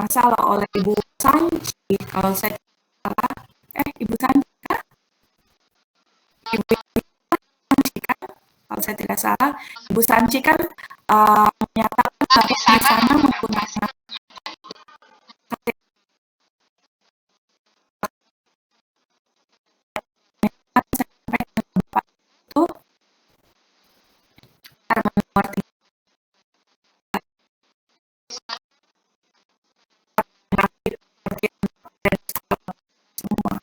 masalah oleh Ibu Sanci, kalau saya salah, Ibu Sanci, Ibu Sanci kan, kalau saya tidak salah, Ibu Sanci kan menyatakan bahwa di sana menggunakan itu mengerti semua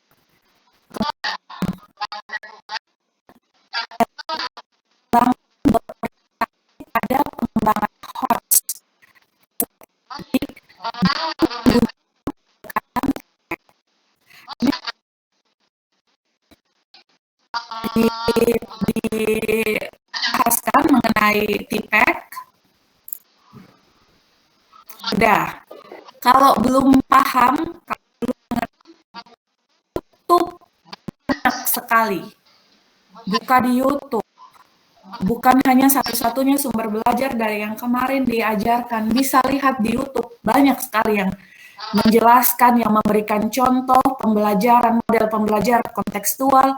ada pengembangan host dibahaskan mengenai TPEC. Udah, kalau belum paham, YouTube banyak sekali. Buka di YouTube. Bukan hanya satu-satunya sumber belajar dari yang kemarin diajarkan. Bisa lihat di YouTube. Banyak sekali yang menjelaskan, yang memberikan contoh pembelajaran, model pembelajaran kontekstual,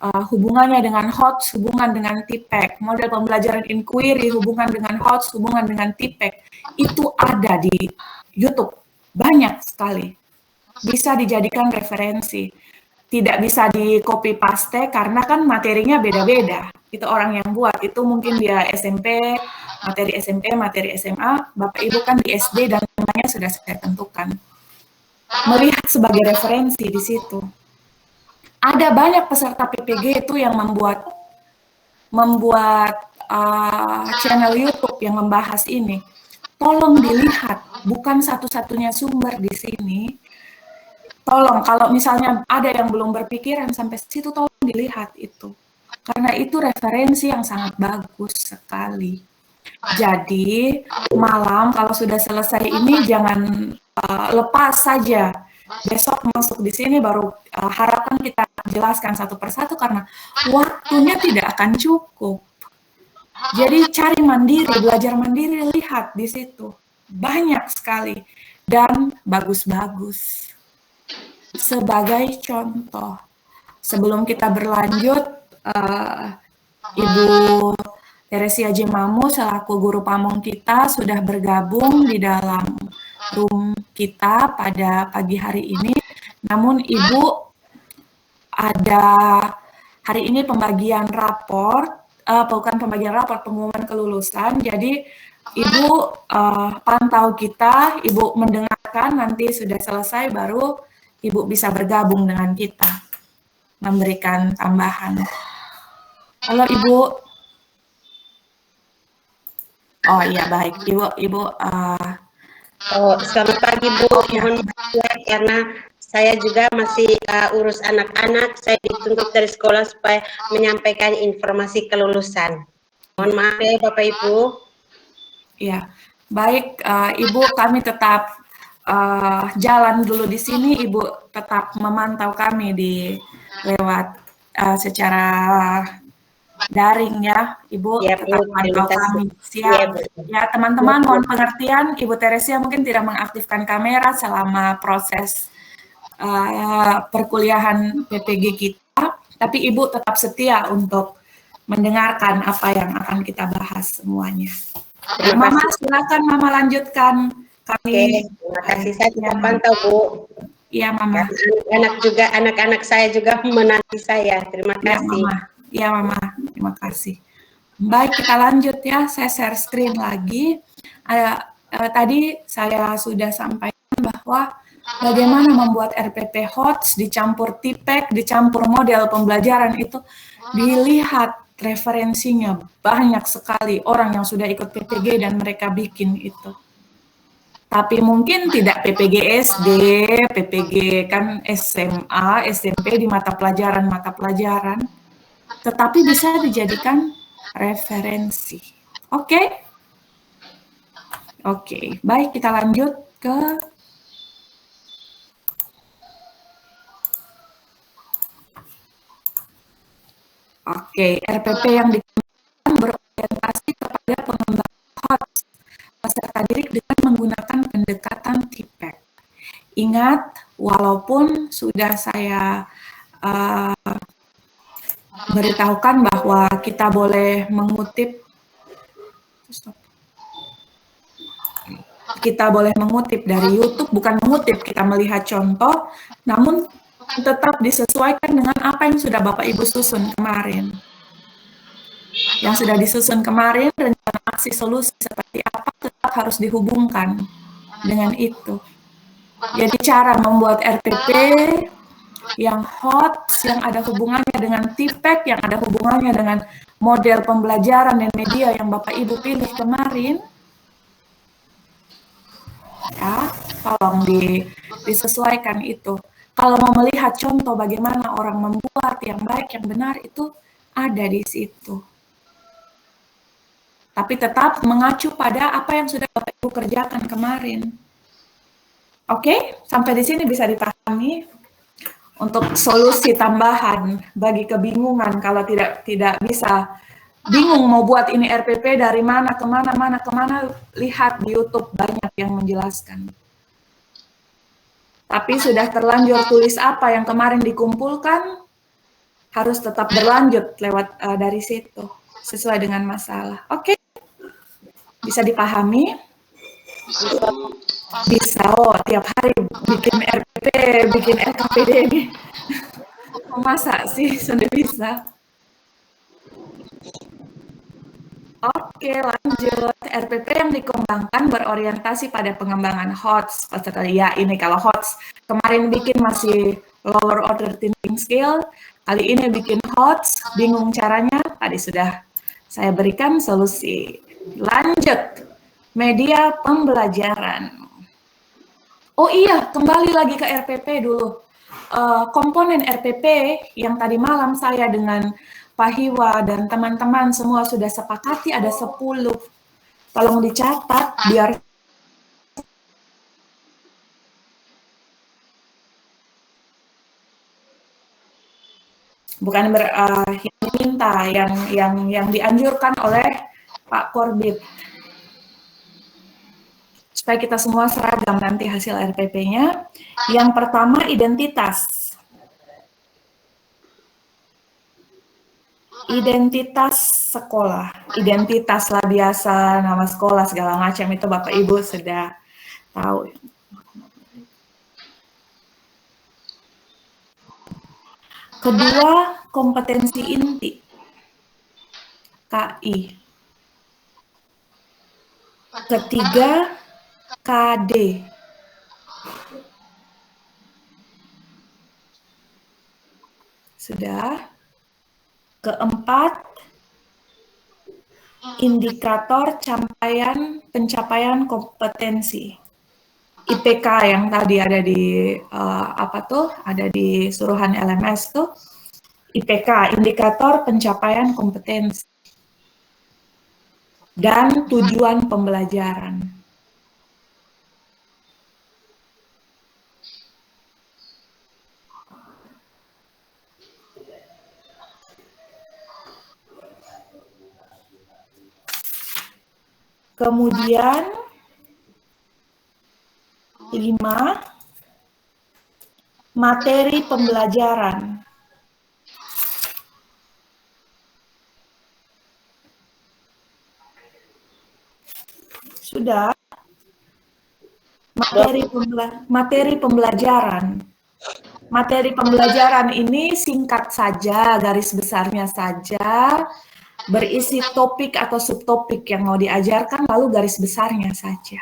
hubungannya dengan HOTS, hubungan dengan TPEC, model pembelajaran inquiry, hubungan dengan HOTS, hubungan dengan TPEC. Itu ada di YouTube. Banyak sekali. Bisa dijadikan referensi. Tidak bisa di copy paste karena kan materinya beda-beda. Itu orang yang buat, itu mungkin dia SMP, materi SMA, Bapak Ibu kan di SD dan namanya sudah saya tentukan. Melihat sebagai referensi di situ. Ada banyak peserta PPG itu yang membuat channel YouTube yang membahas ini. Tolong dilihat, bukan satu-satunya sumber di sini. Tolong, kalau misalnya ada yang belum berpikiran sampai situ, tolong dilihat itu. Karena itu referensi yang sangat bagus sekali. Jadi, malam kalau sudah selesai ini, jangan lepas saja. Besok masuk di sini baru harapan kita jelaskan satu persatu karena waktunya tidak akan cukup. Jadi cari mandiri, belajar mandiri, lihat di situ. Banyak sekali. Dan bagus-bagus. Sebagai contoh, sebelum kita berlanjut, Ibu Teresia Jemamu selaku guru pamong kita sudah bergabung di dalam room kita pada pagi hari ini. Namun Ibu ada hari ini pembagian raport, bukan pembagian raport, pengumuman kelulusan. Jadi Ibu pantau kita, Ibu mendengarkan, nanti sudah selesai baru Ibu bisa bergabung dengan kita, memberikan tambahan. Halo Ibu. Oh iya baik, Ibu. Selamat pagi Bu. Mohon maaf karena saya juga masih urus anak-anak. Saya dituntut dari sekolah supaya menyampaikan informasi kelulusan. Mohon maaf ya Bapak Ibu. Ya, baik Ibu, kami tetap jalan dulu di sini, Ibu tetap memantau kami di lewat secara daring ya, Ibu Ya, tetap memantau kami. Siap. Ya, teman-teman mohon pengertian, Ibu Teresia mungkin tidak mengaktifkan kamera selama proses perkuliahan PPG kita, tapi Ibu tetap setia untuk mendengarkan apa yang akan kita bahas semuanya. Mama, silakan Mama lanjutkan. Kami terima kasih, saya tetap pantau Bu. Iya Mama. Anak-anak saya juga menanti saya. Terima kasih. Iya Mama. Terima kasih. Baik, kita lanjut ya. Saya share screen lagi. Tadi saya sudah sampaikan bahwa bagaimana membuat RPP HOTS dicampur TPEC, dicampur model pembelajaran itu dilihat referensinya banyak sekali orang yang sudah ikut PPG dan mereka bikin itu. Tapi mungkin tidak PPG SD, PPG kan SMA, SMP di mata pelajaran, tetapi bisa dijadikan referensi. Oke? Oke, baik kita lanjut ke RPP yang dikembangkan berorientasi kepada pengembangan HOTS peserta didik dengan menggunakan pendekatan TPEC. ingat, walaupun sudah saya beritahukan bahwa kita boleh mengutip, dari YouTube, bukan mengutip, kita melihat contoh, namun tetap disesuaikan dengan apa yang sudah Bapak Ibu susun kemarin. Yang sudah disusun kemarin, rencana aksi solusi seperti apa tetap harus dihubungkan dengan itu. Jadi cara membuat RPP yang hot, yang ada hubungannya dengan TPEC, yang ada hubungannya dengan model pembelajaran dan media yang Bapak Ibu pilih kemarin, ya, tolong disesuaikan itu. Kalau mau melihat contoh bagaimana orang membuat yang baik, yang benar, itu ada di situ. Tapi tetap mengacu pada apa yang sudah Bapak Ibu kerjakan kemarin. Oke, sampai di sini bisa dipahami. Untuk solusi tambahan bagi kebingungan kalau tidak bisa bingung mau buat ini RPP dari mana kemana, lihat di YouTube banyak yang menjelaskan. Tapi sudah terlanjur tulis apa yang kemarin dikumpulkan, harus tetap berlanjut lewat dari situ, sesuai dengan masalah. Oke? Bisa dipahami? Bisa, tiap hari bikin RPP, bikin LKPD ini. Masa sih sudah bisa? Oke, lanjut. RPP yang dikembangkan berorientasi pada pengembangan HOTS. Ya, ini kalau HOTS kemarin bikin masih lower order thinking skill, kali ini bikin HOTS, bingung caranya, tadi sudah saya berikan solusi. Lanjut, media pembelajaran. Oh iya, kembali lagi ke RPP dulu. Komponen RPP yang tadi malam saya dengan Pak Hiwa dan teman-teman semua sudah sepakati ada 10. Tolong dicatat biar bukan minta yang dianjurkan oleh Pak Korbit. Supaya kita semua seragam nanti hasil RPP-nya. Yang pertama, identitas. Identitas sekolah. Identitas lah biasa, nama sekolah, segala macam itu Bapak Ibu sudah tahu. Kedua, kompetensi inti. KI. Ketiga, KD. Sudah. Keempat, indikator pencapaian kompetensi. IPK yang tadi ada di ada di suruhan LMS tuh. IPK, indikator pencapaian kompetensi. Dan tujuan pembelajaran. Kemudian 5, materi pembelajaran. Sudah. Materi pembelajaran. Materi pembelajaran ini singkat saja, garis besarnya saja, berisi topik atau subtopik yang mau diajarkan, lalu garis besarnya saja.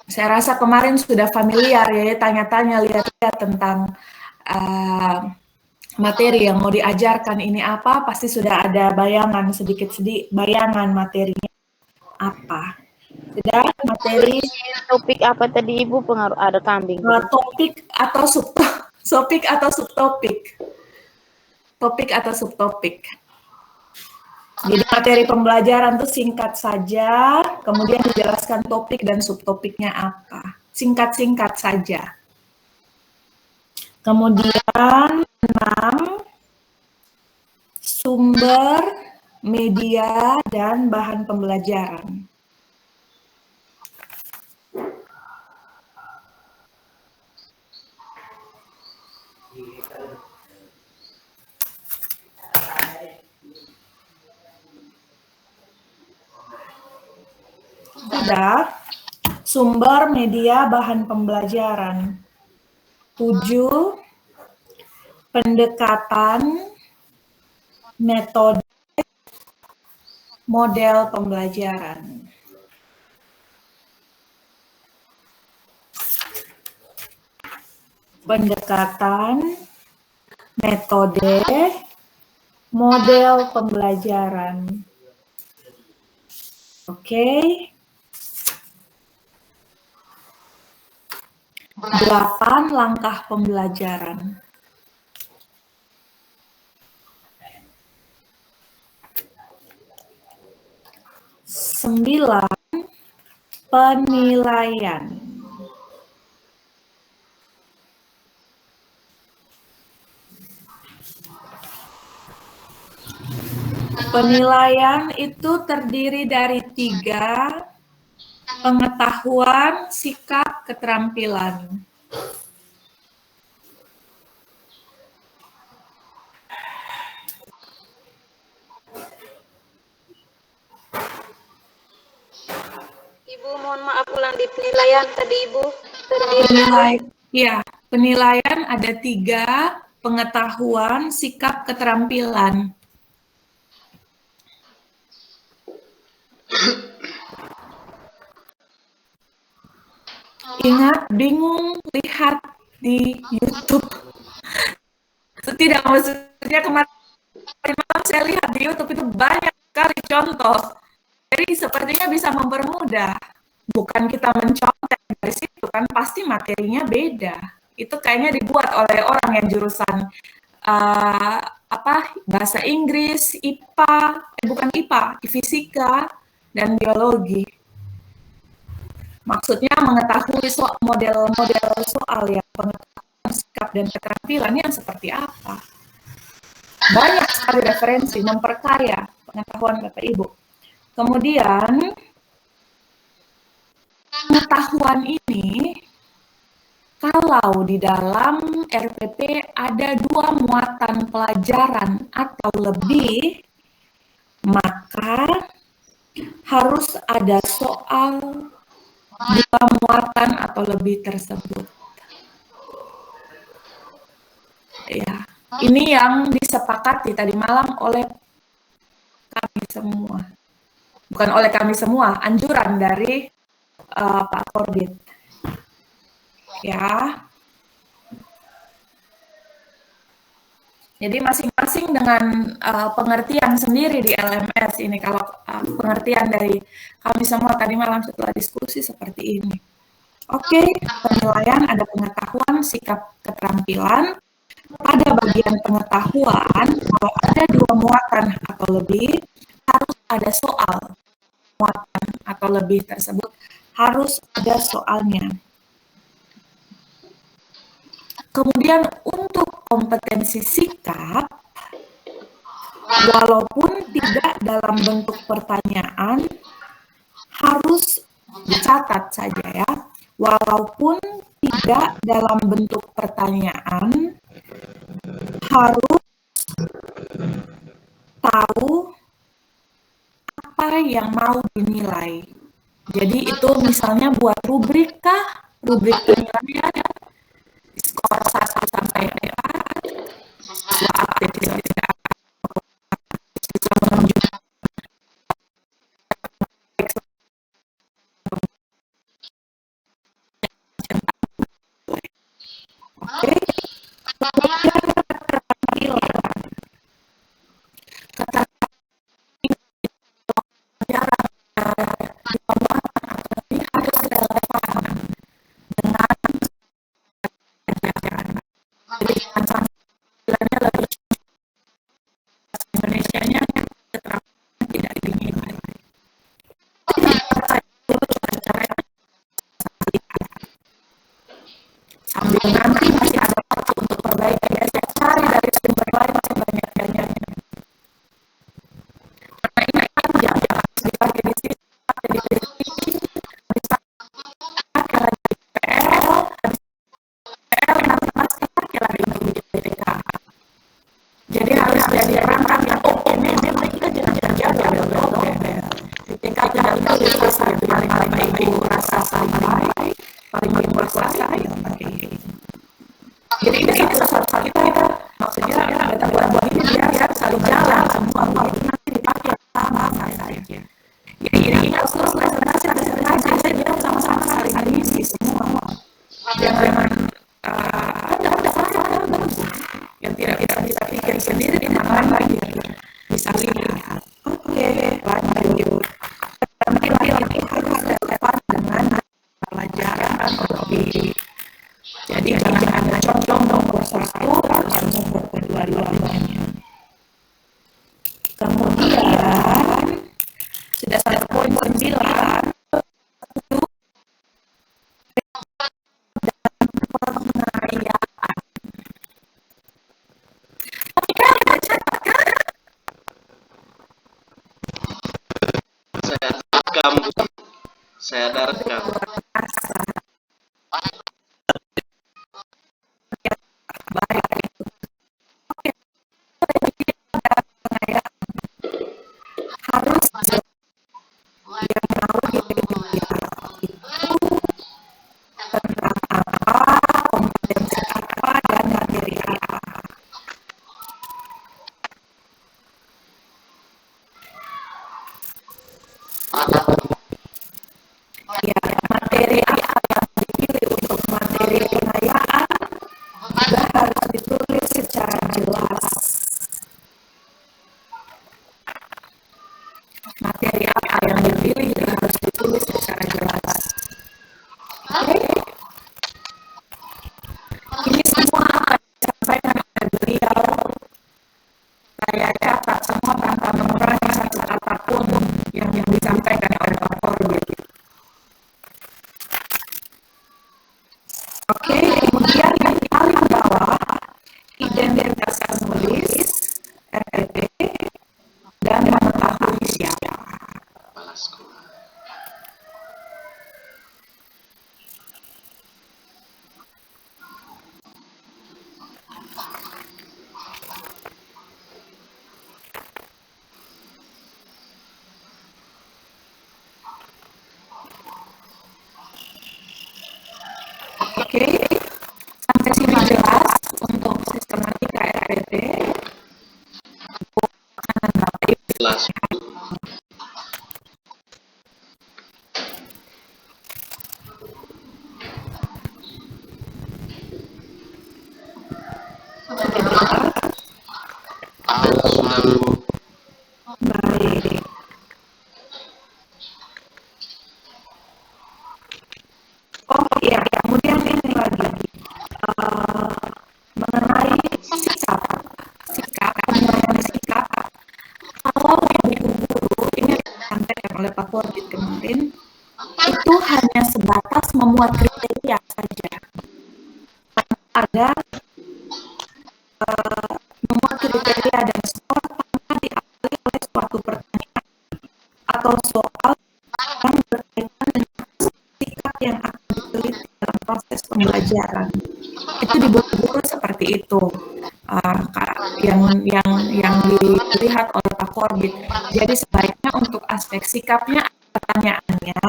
Saya rasa kemarin sudah familiar ya, tanya-tanya, lihat-lihat tentang materi yang mau diajarkan ini apa, pasti sudah ada bayangan sedikit-sedikit, bayangan materinya apa. Sudah materi. Topik apa tadi Ibu, pengaruh ada kambing? Topik atau subtopik atau subtopik. Topik atau subtopik. Jadi materi pembelajaran itu singkat saja, kemudian dijelaskan topik dan subtopiknya apa. Singkat-singkat saja. Kemudian 6, sumber, media, dan bahan pembelajaran. Sudah. Sumber media bahan pembelajaran. 7. Pendekatan, metode, model pembelajaran. Pendekatan, metode, model pembelajaran. Oke. 8 langkah pembelajaran. 9 penilaian. Penilaian itu terdiri dari 3: pengetahuan, sikap, keterampilan. Ibu, mohon maaf ulang di penilaian tadi Ibu. Penilaian ada 3: pengetahuan, sikap, keterampilan. Ingat, bingung, lihat di YouTube. Tidak, maksudnya kemarin malam saya lihat di YouTube itu banyak sekali contoh. Jadi sepertinya bisa mempermudah. Bukan kita mencontek dari situ, kan pasti materinya beda. Itu kayaknya dibuat oleh orang yang jurusan bahasa Inggris, IPA, bukan IPA, fisika, dan biologi. Maksudnya mengetahui model-model soal ya, pengetahuan sikap dan keterampilannya seperti apa. Banyak sekali referensi memperkaya pengetahuan Bapak Ibu. Kemudian pengetahuan ini kalau di dalam RPP ada 2 muatan pelajaran atau lebih, maka harus ada soal 2 muatan atau lebih tersebut. Ya, ini yang disepakati tadi malam oleh kami semua. Bukan oleh kami semua, anjuran dari Pak Korbit. Ya. Jadi masing-masing dengan pengertian sendiri di LMS ini. Kalau pengertian dari kami semua tadi malam setelah diskusi seperti ini. Oke, penilaian ada pengetahuan, sikap, keterampilan. Pada bagian pengetahuan, kalau ada 2 muatan atau lebih, harus ada soal. Muatan atau lebih tersebut harus ada soalnya. Kemudian untuk kompetensi sikap, walaupun tidak dalam bentuk pertanyaan, harus dicatat saja ya. Walaupun tidak dalam bentuk pertanyaan, harus tahu apa yang mau dinilai. Jadi itu misalnya buat rubrik kah? Rubrik penilaian skor 1 sampai 4, siswa aktif tidak bisa menunjukkan sambil nanti masih ada waktu untuk perbaikan ya, saya cari dari sumber lain sebanyak-banyaknya. Karena ini panjang ya, harus dipakai di sini, jadi bisa pakai lagi PL, nanti pasti pakai lagi untuk Jadi ini satu kita maksudnya data buat ini biar saling jalan semua itu nanti dipakai sama saja. Jadi ini terus presentasi saja sama-sama saling mengisi semua. Jangan yang tidak bisa pikir sendiri di mana lagi bisa lihat. Oke, lanjut. Nanti harus relevan dengan pelajaran lebih. Jadi jangan ada contoh nomor 1 dan nomor kedua-duanya. Kemudian sudah 1.9 Saya ada rekam. harus yang tahu tentang apa, kompetensi apa, dan materi apa. Ya, materi apa yang dipilih untuk materi penayaan juga harus ditulis secara jelas. Materi apa yang dipilih juga harus ditulis secara jelas. Oke. Ini semua akan disampaikan oleh beliau. Saya catat semua tanpa mengurangi satu kata pun yang disampaikan oleh Pak Korbit. Oke, kemudian yang paling bawah identitas penulis, RPP, dan mengetahui siapa. Kepala sekolah. Oke, sampai sini jelas untuk sistematika RPP. Kelas sudah Bu. Baik. Oh iya, kemudian ini lagi mengenai sikap, penilaian sikap. Kalau ibu guru ini disampaikan oleh Pak Korbit kemarin, itu hanya sebatas memuat kriteria saja. Ada memuat kriteria dan skor tanpa diawali oleh suatu pertanyaan atau soal yang berkaitan dengan sikap yang akan diteliti dalam proses pembelajaran. Itu di guru seperti itu. Yang dilihat oleh Pak Korbit. Jadi sebaiknya untuk aspek sikapnya pertanyaannya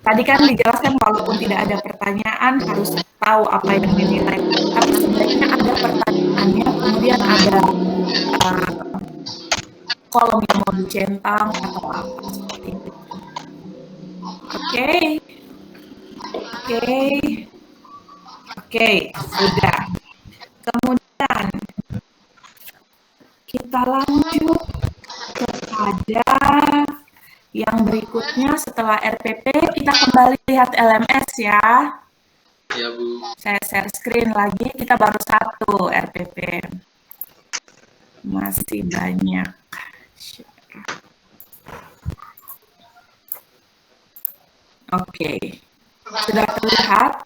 tadi kan dijelaskan walaupun tidak ada pertanyaan harus tahu apa yang dinilai, tapi sebaiknya ada pertanyaannya, kemudian ada kolom yang mau dicentang atau apa seperti itu. Oke, sudah. Kemudian kita lanjut kepada yang berikutnya. Setelah RPP kita kembali lihat LMS ya. Ya Bu. Saya share screen lagi, kita baru satu RPP. Masih banyak. Oke. Sudah terlihat?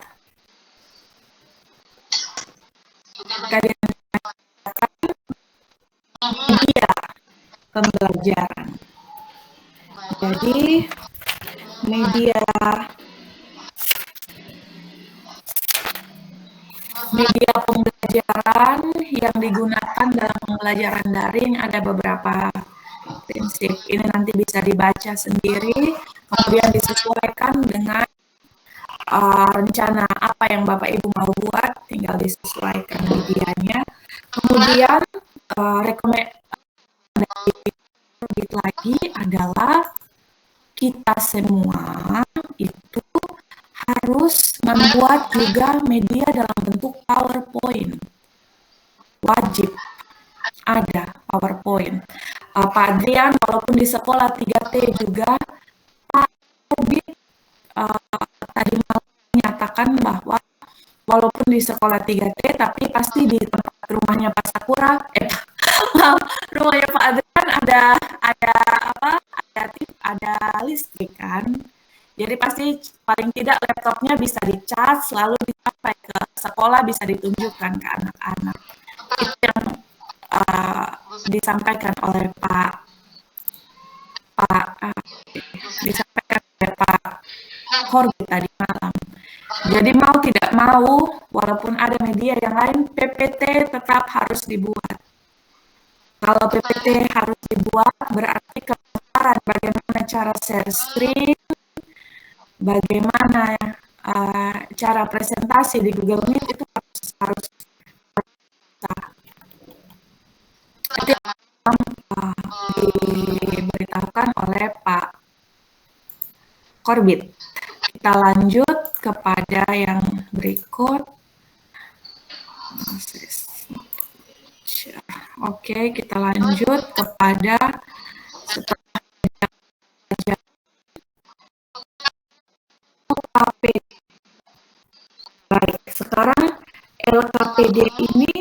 Kalian media pembelajaran. Jadi media pembelajaran yang digunakan dalam pembelajaran daring ada beberapa prinsip. Ini nanti bisa dibaca sendiri, kemudian disesuaikan dengan rencana apa apa yang Bapak Ibu mau buat, tinggal disesuaikan medianya. Kemudian rekomendasi lagi adalah kita semua itu harus membuat juga media dalam bentuk PowerPoint. Wajib ada PowerPoint. Pak Adrian, walaupun di sekolah 3T juga, Pak Orbit tadi malam menyatakan bahwa walaupun di sekolah 3T, tapi pasti di tempat rumahnya Pak Sakura, rumahnya Pak Adrian ada listrik kan. Jadi pasti paling tidak laptopnya bisa dicas, lalu sampai ke sekolah bisa ditunjukkan ke anak-anak. Itu yang disampaikan oleh Pak Korbi tadi malam. Jadi mau tidak mau, walaupun ada media yang lain, PPT tetap harus dibuat. Kalau PPT harus dibuat, berarti kebenaran bagaimana cara share screen, bagaimana cara presentasi di Google Meet itu harus itu diberitahukan oleh Pak Korbit. Kita lanjut kepada yang berikut. Oke, kita lanjut kepada setelah LKPD. Baik, sekarang LKPD ini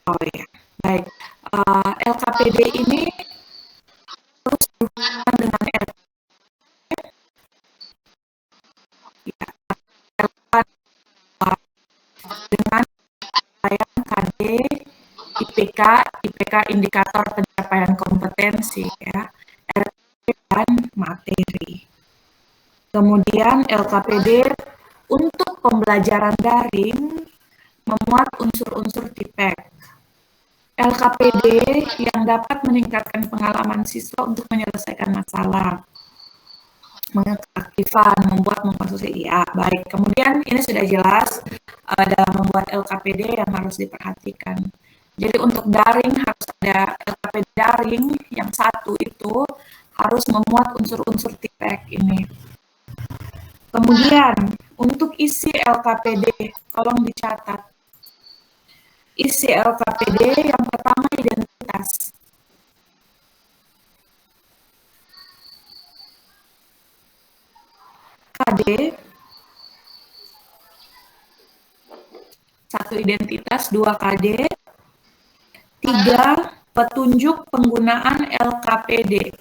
baik. LKPD ini terus berhubungan dengan dengan capaian KD, IPK indikator pencapaian kompetensi ya, RP dan materi. Kemudian LKPD untuk pembelajaran daring memuat unsur-unsur TIPEK. LKPD yang dapat meningkatkan pengalaman siswa untuk menyelesaikan masalah, mengaktifkan, membuat, mengkonsumsi. Ya, baik. Kemudian ini sudah jelas dalam membuat LKPD yang harus diperhatikan. Jadi untuk daring harus ada LKPD daring yang satu itu harus memuat unsur-unsur TIPEK ini. Kemudian untuk isi LKPD, tolong dicatat. Isi LKPD yang pertama identitas. KD, 1 identitas, 2 KD, 3 petunjuk penggunaan LKPD.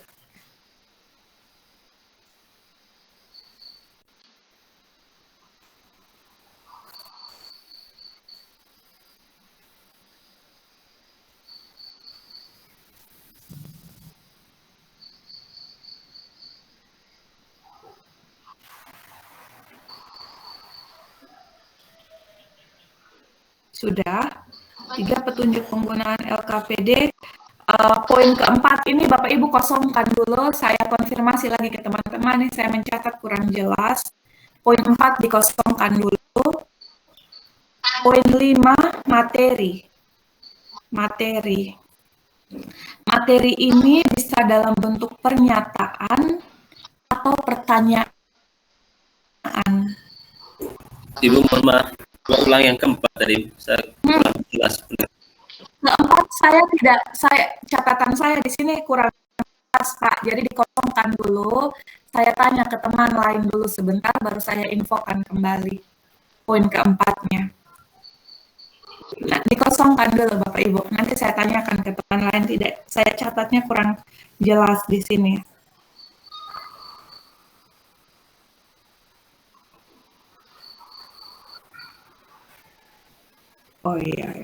Sudah, 3 petunjuk penggunaan LKPD. Poin keempat ini Bapak Ibu kosongkan dulu, saya konfirmasi lagi ke teman-teman, saya mencatat kurang jelas. Poin 4 dikosongkan dulu. Poin 5, materi. Materi ini bisa dalam bentuk pernyataan atau pertanyaan. Ibu, mohon maaf, ulang yang keempat tadi, saya kurang jelas. Keempat, catatan saya di sini kurang jelas, Pak. Jadi dikosongkan dulu. Saya tanya ke teman lain dulu sebentar, baru saya infokan kembali poin keempatnya. Nah, dikosongkan dulu Bapak Ibu. Nanti saya tanyakan ke teman lain, tidak. Saya catatnya kurang jelas di sini. Oh iya.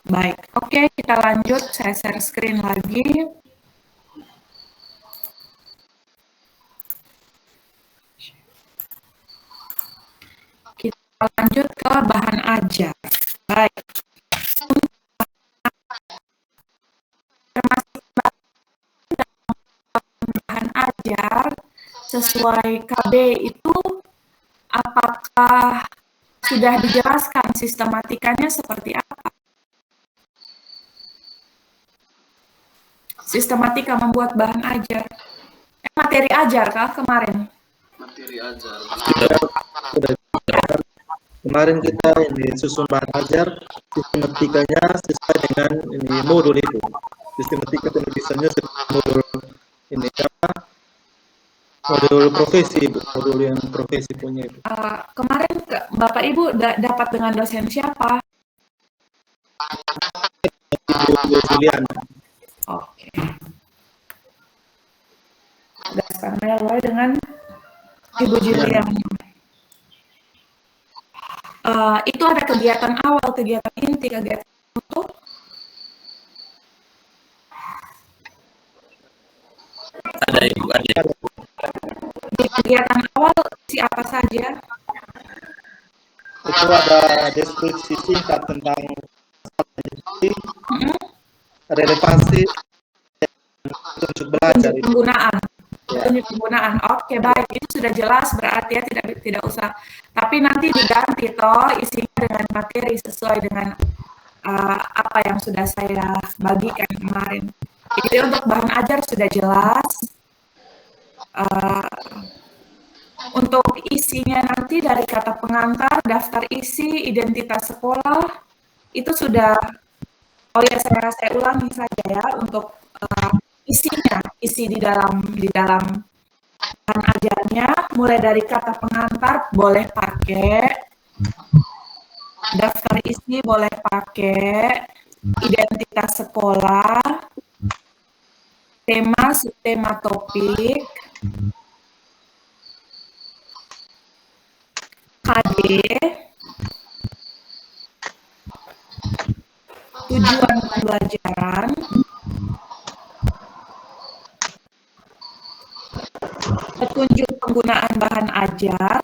Baik, oke, kita lanjut. Saya share screen lagi. Kita lanjut ke bahan ajar. Baik. Termasuk bahan ajar sesuai sesuai KB itu apakah sudah dijelaskan sistematikanya seperti apa? Sistematika membuat bahan ajar. Materi ajar kah kemarin? Materi ajar. Kemarin kita ini susun bahan ajar, sistematikanya sesuai dengan ini modul itu. Sistematika penulisannya sesuai modul ini apa? Modul profesi, modul yang profesi punya itu. Kemarin Bapak Ibu dapat dengan dosen siapa? Ibu Juliana. Oke. Dasarnya mulai dengan Ibu Juliana. Itu ada kegiatan awal, kegiatan inti, kegiatan untuk Ada Ibu, ada. di kegiatan awal siapa saja? Itu ada deskripsi singkat tentang relevansi untuk belajar itu. Penggunaan. Penggunaan. Oke, baik. Itu sudah jelas berarti ya, tidak usah. Tapi nanti diganti toh isinya dengan materi sesuai dengan apa yang sudah saya bagikan kemarin. Jadi untuk bahan ajar sudah jelas. Untuk isinya nanti dari kata pengantar, daftar isi, identitas sekolah, itu sudah, oh ya saya ulangi saja ya, untuk isinya, isi di dalam bahan ajarnya, mulai dari kata pengantar boleh pakai, daftar isi boleh pakai, identitas sekolah, tema, subtema, topik, KD, tujuan pembelajaran, petunjuk penggunaan bahan ajar,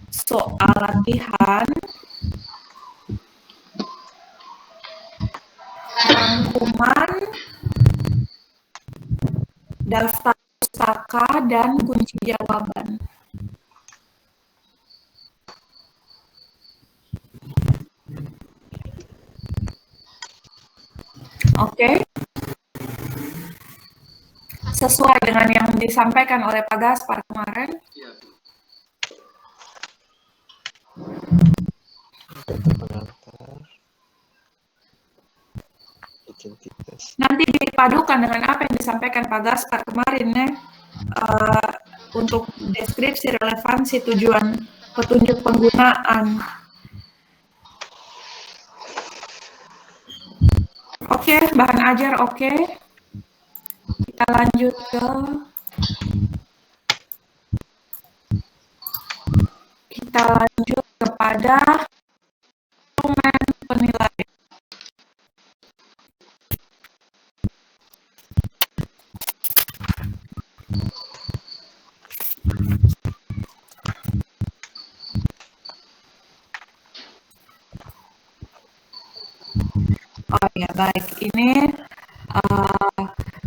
soal latihan, rangkuman, daftar pustaka, dan kunci jawaban. Oke. Sesuai dengan yang disampaikan oleh Pak Gaspar kemarin. Iya, Bu. Nanti dipadukan dengan apa yang disampaikan Pak Gaspar kemarin ya, untuk deskripsi, relevansi, tujuan, petunjuk penggunaan. Oke, bahan ajar oke. Kita lanjut kepada instrumen penilaian. Oh ya, baik. Ini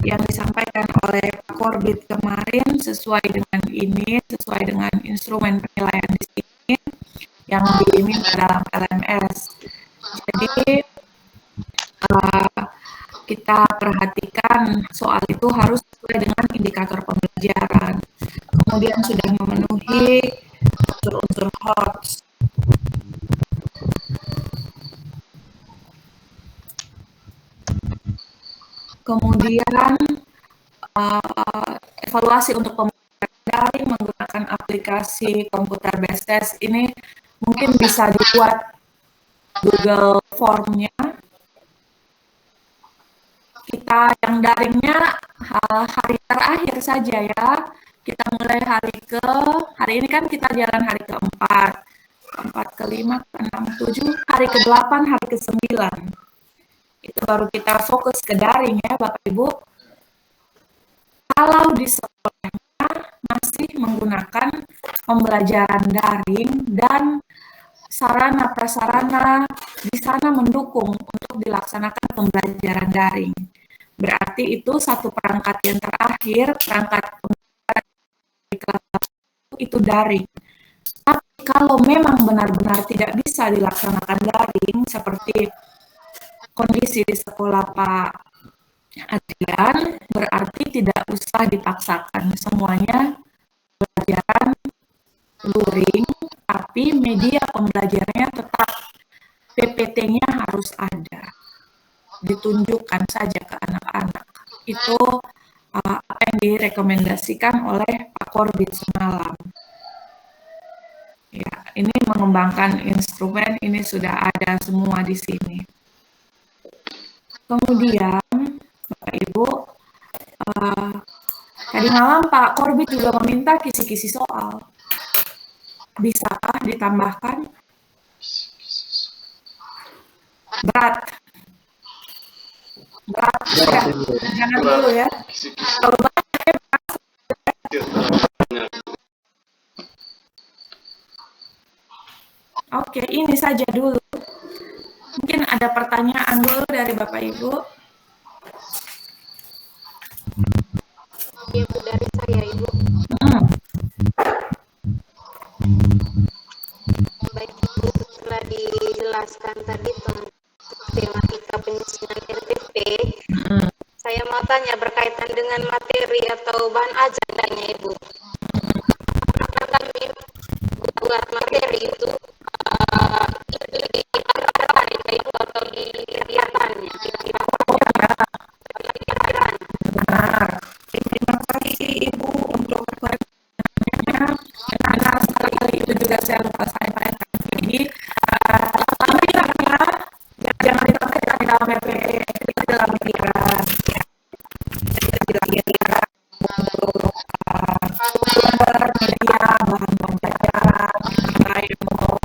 yang disampaikan oleh Pak Korbit kemarin sesuai dengan ini, sesuai dengan instrumen penilaian di sini yang diminta dalam LMS. Jadi kita perhatikan soal itu harus sesuai dengan indikator pembelajaran. Kemudian sudah memenuhi unsur-unsur HOTS. Kemudian evaluasi untuk pembelajaran daring menggunakan aplikasi komputer based test ini mungkin bisa dibuat Google Form-nya. Kita yang daringnya hari terakhir saja ya. Kita mulai hari ini kan kita jalan hari keempat, kelima, keenam, ketujuh, hari ke-8, hari ke-9. Itu baru kita fokus ke daring ya Bapak Ibu. Kalau di sekolahnya masih menggunakan pembelajaran daring dan sarana prasarana di sana mendukung untuk dilaksanakan pembelajaran daring. Berarti itu satu perangkat yang terakhir, perangkat di kelas itu daring. Tapi kalau memang benar-benar tidak bisa dilaksanakan daring, seperti kondisi di sekolah Pak Adrian, berarti tidak usah dipaksakan semuanya pelajaran luring, tapi media pembelajarannya tetap PPT-nya harus ada, ditunjukkan saja ke anak-anak. Itu apa yang direkomendasikan oleh Pak Korbit semalam. Ya, ini mengembangkan instrumen, ini sudah ada semua di sini. Kemudian, Bapak Ibu, tadi malam Pak Korbit juga meminta kisi-kisi soal. Bisakah ditambahkan? Berat. Ya. Jangan dulu ya. Kalau Oke, ini saja dulu. Mungkin ada pertanyaan dulu dari Bapak Ibu. Iya, Bu, dari saya, Ibu. Baik, Ibu, setelah dijelaskan tadi tentang tematika penyusunan RTP, saya mau tanya berkaitan dengan materi atau bahan ajarnya, Ibu. Karena kami buat materi itu Ibu atau di kegiatannya, Benar. Terima kasih Ibu untuk pertanyaannya. Benar sekali, itu juga saya lupa sampaikan. Jadi, alhamdulillah jangan dipakai di dalam PPE, itu dalam pikiran. Untuk sumber media, bahan pembelajaran, ilmu,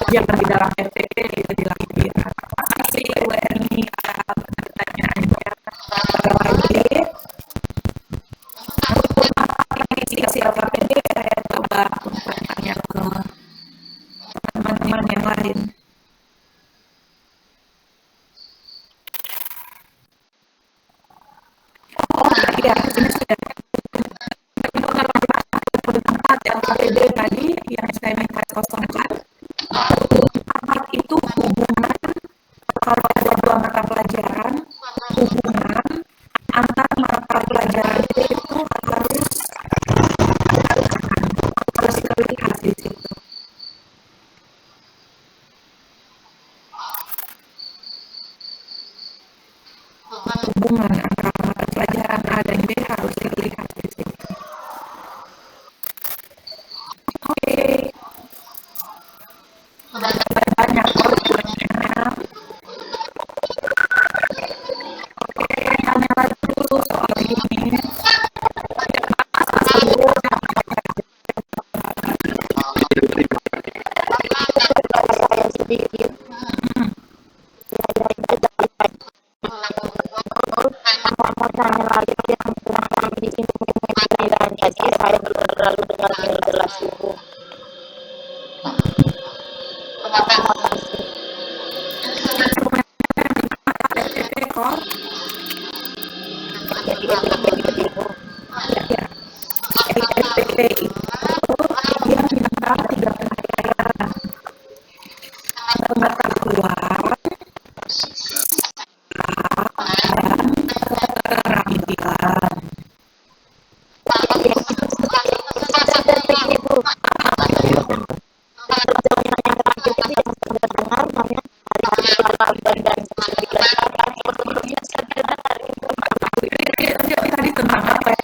jangan di dalam PPE, itu di dalam pikiran. Terima kasih Bu Erni atas pertanyaannya. Siapa PD saya coba untuk tanya ke teman-teman yang lain. Oh iya, ini sudah. Tempat LKPD tadi yang saya minta kosongkan. Tempat itu hubungan, kalau ada dua mata pelajaran, hubungan antar mata pelajaran itu harus terlihat di situ. Hubungan antara mata pelajaran A dan B harus terlihat di situ. Oke. Sudah banyak pertanyaannya. Oke, tanya lagi dulu soal ini. Saya belum terlalu dengar dengan jelas, Ibu. Terima kasih. Jadi RTP Ibu. RTP itu dia minta 3 penilaian. Pengetahuan, dan keterampilan. Tadi tentang apa ya?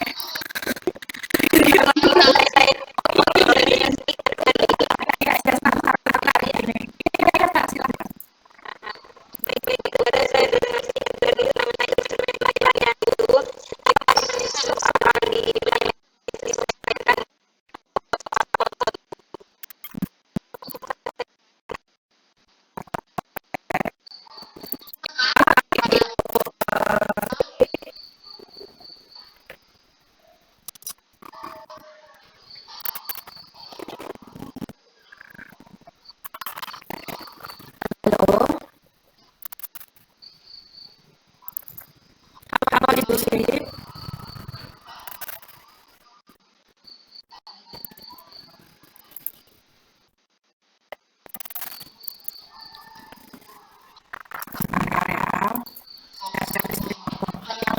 Ibu Syahid.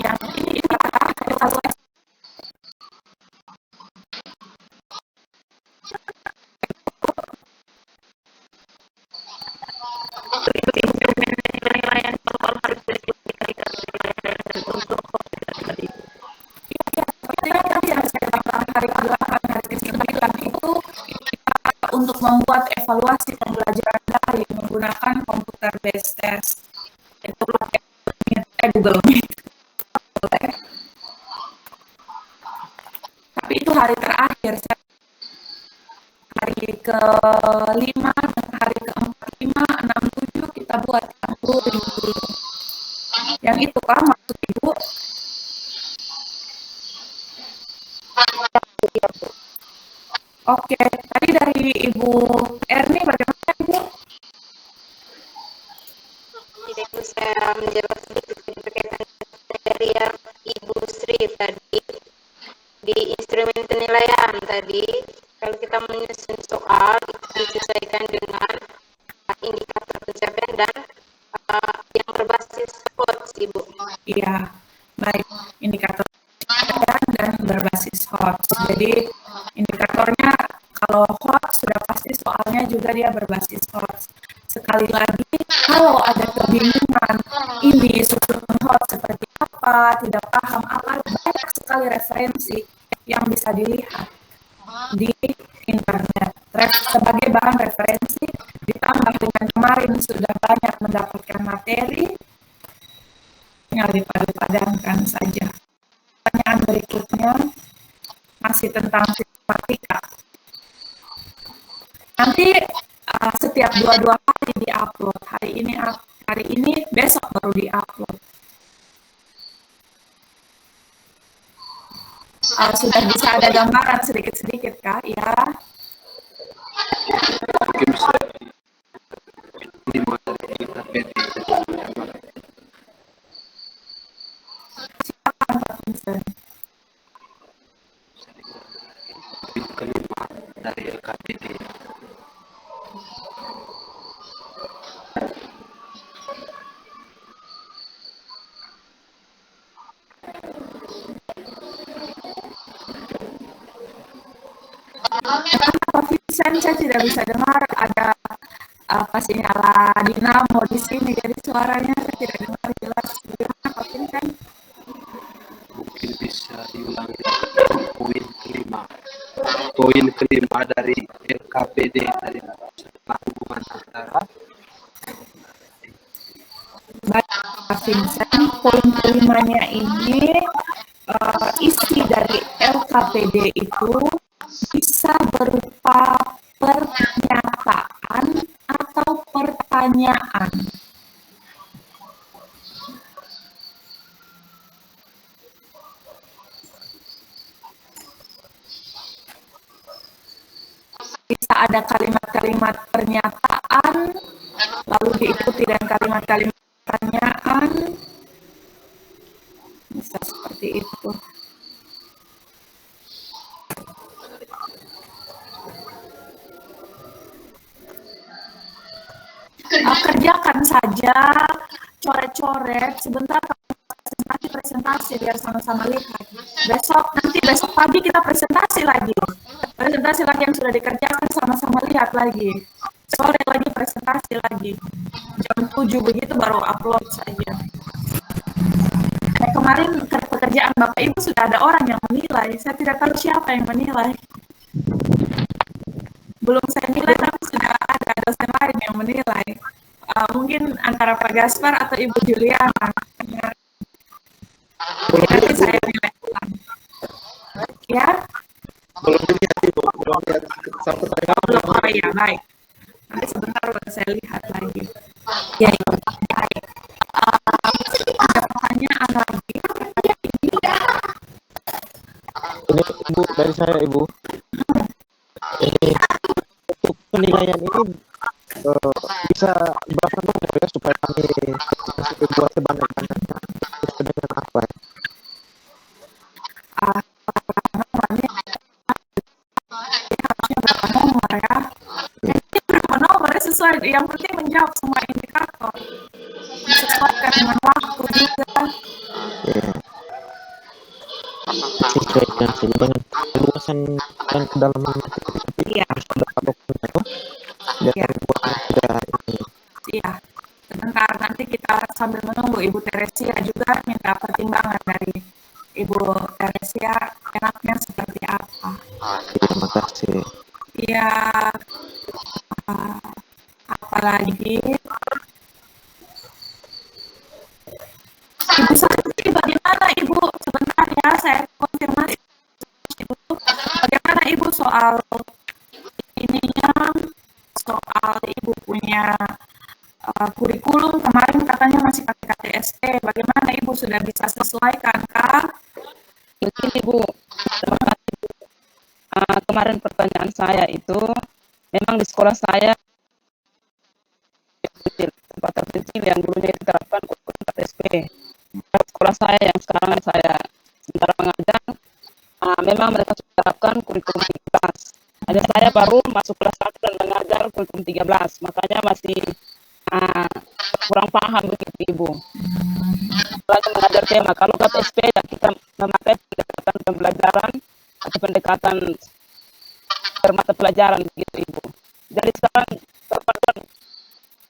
Yang ini evaluasi. Yang saya katakan hari ke-8, hari ke-9 itu untuk membuat evaluasi pembelajaran daring menggunakan komputer based test. Itu pakai Google Meet. Tapi itu hari terakhir, hari ke-5 dan hari ke-4, 5, 6, 7 kita buat yang luring dulu. Yang itu kan maksud Ibu? Oke, tadi dari Ibu Erni bagaimana Ibu? Jadi Ibu saya menjelaskan sedikit berkaitan dari yang Ibu Sri tadi di instrumen penilaian tadi. Kalau kita menyusun soal itu disesuaikan dengan indikator pencapaian dan yang berbasis HOTS, Ibu. Iya, baik. Indikator dan berbasis HOTS. Jadi indikatornya kalau HOTS sudah pasti soalnya juga dia berbasis HOTS. Sekali lagi, kalau ada kebingungan ini susunan HOTS seperti apa, tidak paham apa, banyak sekali referensi yang bisa dilihat di internet. Sebagai bahan referensi, ditambah dengan kemarin sudah banyak mendapatkan materi, tinggal dipadu-padankan saja. Pertanyaan berikutnya masih tentang sistematika. Nanti setiap 2 hari diupload. Hari ini besok baru diupload. Sudah bisa ada gambaran sedikit-sedikit kah? Ya. Mungkin bisa 5 dari KPD. Silakan Pak Vincent. Kelima dari LKPD. Pak Vincent, saya tidak bisa dengar, ada apa sinyal dinamo di sini, jadi suaranya saya tidak dengar jelas. Bagaimana Pak Vincent? Mungkin bisa diulangi poin kelima dari LKPD dari setelah hubungan antara. Baik Pak Vincent, poin kelimanya ini isi dari LKPD itu bisa berupa pernyataan atau pertanyaan. Bisa ada kalimat-kalimat pernyataan, lalu diikuti dengan kalimat-kalimat pertanyaan. Bisa seperti itu. Kerjakan saja, coret-coret, sebentar presentasi biar sama-sama lihat. Besok pagi kita presentasi lagi yang sudah dikerjakan sama-sama lihat lagi. Sore lagi presentasi lagi. Jam 7 begitu baru upload saja. Kemarin pekerjaan Bapak Ibu sudah ada orang yang menilai. Saya tidak tahu siapa yang menilai. Belum saya nilai, tapi sudah ada dosen lain yang menilai. Mungkin antara Pak Gaspar atau Ibu Juliana. Nanti saya nilai ulang. Ya? Belum dilihat Ibu, belum lihat satu pertanyaan. Oh iya, baik. Nanti sebentar baru saya lihat lagi. Ya, baik. Ada pertanyaan lagi? Ini Ibu, dari saya Ibu. Ini untuk penilaian ini bisa berapa nomor ya supaya kami buat sebanyak-banyaknya sesuai dengan apa ya? juga. Ya, sesuaikan saja dengan keluasan dan kedalaman materi, tapi Iya, harus ada patokannya toh, biar iya, buatnya tidak ini. iya. Sebentar, nanti kita sambil menunggu Ibu Teresia juga minta pertimbangan dari Ibu Teresia enaknya seperti apa. Terima kasih. Iya, apalagi Ibu Santi, bagaimana Ibu? Sebentar ya, saya konfirmasi Ibu. Bagaimana Ibu soal ininya, soal Ibu punya kurikulum kemarin katanya masih pakai KTSP. Bagaimana Ibu sudah bisa sesuaikan kah? Begini Bu, terima kasih Bu. Kemarin pertanyaan saya itu, memang di sekolah saya kecil, tempat terpencil yang dulunya diterapkan kurikulum KTSP. Sekolah saya yang sekarang saya sementara mengajar, memang mereka sudah terapkan kurikulum 13. Hanya saya baru masuk kelas 1 dan mengajar kurikulum 13, makanya masih kurang paham begitu Ibu. Lagi mengajar tema, kalau KTSP ya kita memakai pendekatan pembelajaran atau pendekatan bermata pelajaran begitu Ibu. Jadi sekarang perpaduan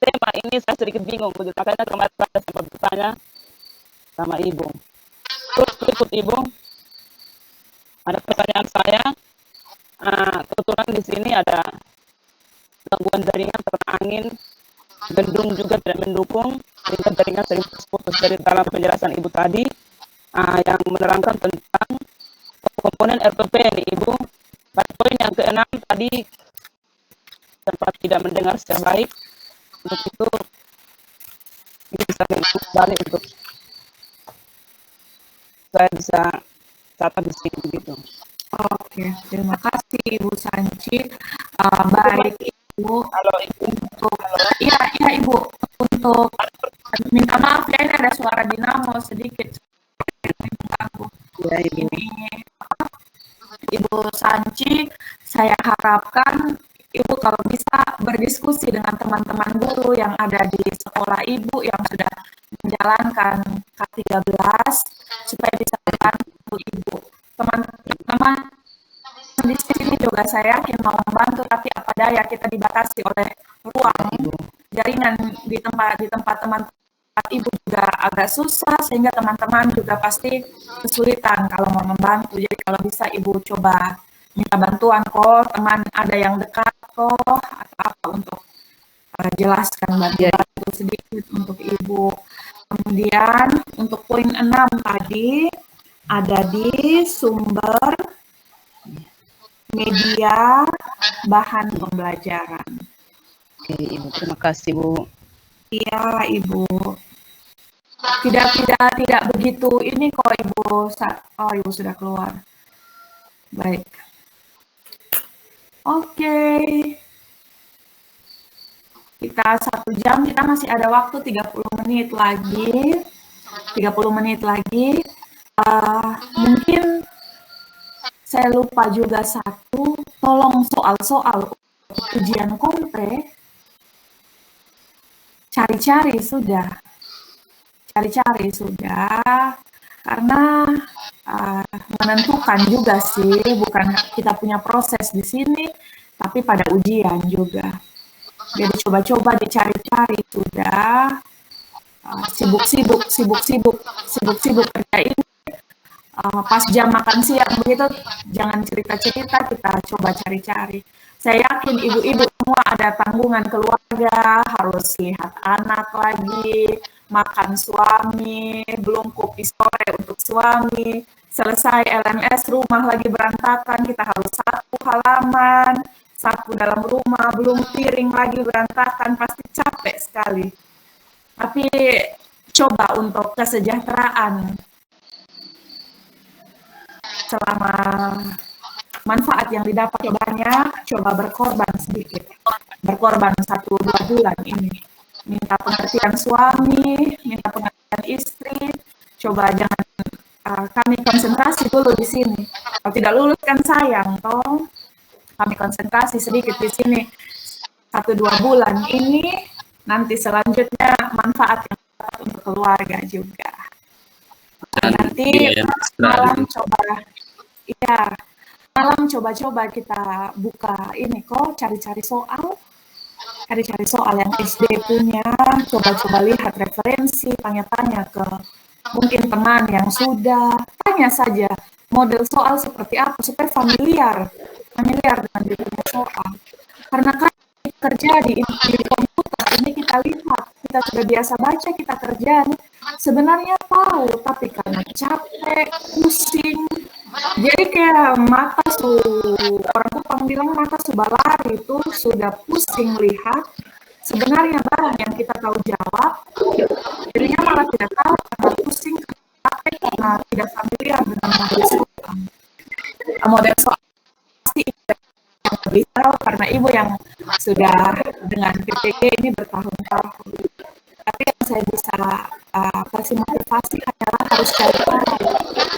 tema ini saya sedikit bingung begitu, makanya kemarin saya sempat bertanya sama Ibu. Terus berikut Ibu, ada pertanyaan saya, kebetulan di sini ada gangguan jaringan karena angin, bendung juga tidak mendukung, sehingga jaringan sering putus. Dari dalam penjelasan Ibu tadi, yang menerangkan tentang komponen RPP ini Ibu, pada poin yang ke-6 tadi sempat tidak mendengar secara baik. Untuk itu bisa kembali untuk saya bisa catat di sini begitu. Oke, terima kasih Ibu Sanci. Baik Ibu, Kalau Ibu, untuk iya Ibu, untuk minta maaf ya, ini ada suara dinamo sedikit mengganggu. Ya, Ibu. Ini Ibu Sanci, saya harapkan Ibu kalau bisa berdiskusi dengan teman-teman guru yang ada di sekolah Ibu yang sudah menjalankan K13 supaya bisa membantu Ibu. Teman-teman di sini juga saya yakin mau membantu, tapi apa daya kita dibatasi oleh ruang jaringan di tempat teman Ibu juga agak susah, sehingga teman-teman juga pasti kesulitan kalau mau membantu. Jadi kalau bisa Ibu coba minta bantuan kok, teman ada yang dekat kok, atau apa untuk jelaskan bantu sedikit untuk Ibu. Kemudian untuk poin 6 tadi ada di sumber media bahan pembelajaran. Oke Ibu, terima kasih Bu. Iya Ibu. Tidak begitu ini kok Ibu. Oh Ibu sudah keluar. Baik. Oke. Kita 1 jam, kita masih ada waktu 30 menit lagi. 30 menit lagi. Mungkin saya lupa juga satu, tolong soal-soal ujian kompre cari-cari sudah, karena menentukan juga sih, bukan kita punya proses di sini, tapi pada ujian juga. Jadi coba-coba dicari-cari sudah, sibuk-sibuk kerjain. Pas jam makan siang begitu, jangan cerita-cerita, kita coba cari-cari. Saya yakin ibu-ibu semua ada tanggungan keluarga, harus lihat anak lagi, makan suami, belum kopi sore untuk suami, selesai LMS, rumah lagi berantakan, kita harus sapu halaman, sapu dalam rumah, belum piring lagi berantakan, pasti capek sekali. Tapi coba untuk kesejahteraan, selama manfaat yang didapat banyak, coba berkorban sedikit. Berkorban 1-2 bulan ini. Minta pengertian suami, minta pengertian istri, coba jangan kami konsentrasi dulu di sini. Kalau tidak lulus kan sayang, toh. Kami konsentrasi sedikit di sini 1-2 bulan ini, nanti selanjutnya manfaat yang dapat untuk keluarga juga. Nanti Iya, malam coba, iya, malam coba-coba kita buka ini kok, cari-cari soal yang SD punya, coba-coba lihat referensi, tanya-tanya ke mungkin teman yang sudah, tanya saja model soal seperti apa supaya familiar dengan dirinya soal. Karena kan kerja di komputer ini kita lihat, kita sudah biasa baca, kita kerja nih, sebenarnya tahu, tapi karena capek, pusing, jadi kayak orang Kupang bilang mata balari itu sudah pusing lihat, sebenarnya barang yang kita tahu jawab, jadinya malah tidak tahu karena pusing, capek, karena tidak familiar dengan model soal pasti yang lebih tahu karena ibu yang sudah dengan PPG ini bertahun-tahun. Tapi yang saya bisa kasih motivasi hanyalah harus cari tahu.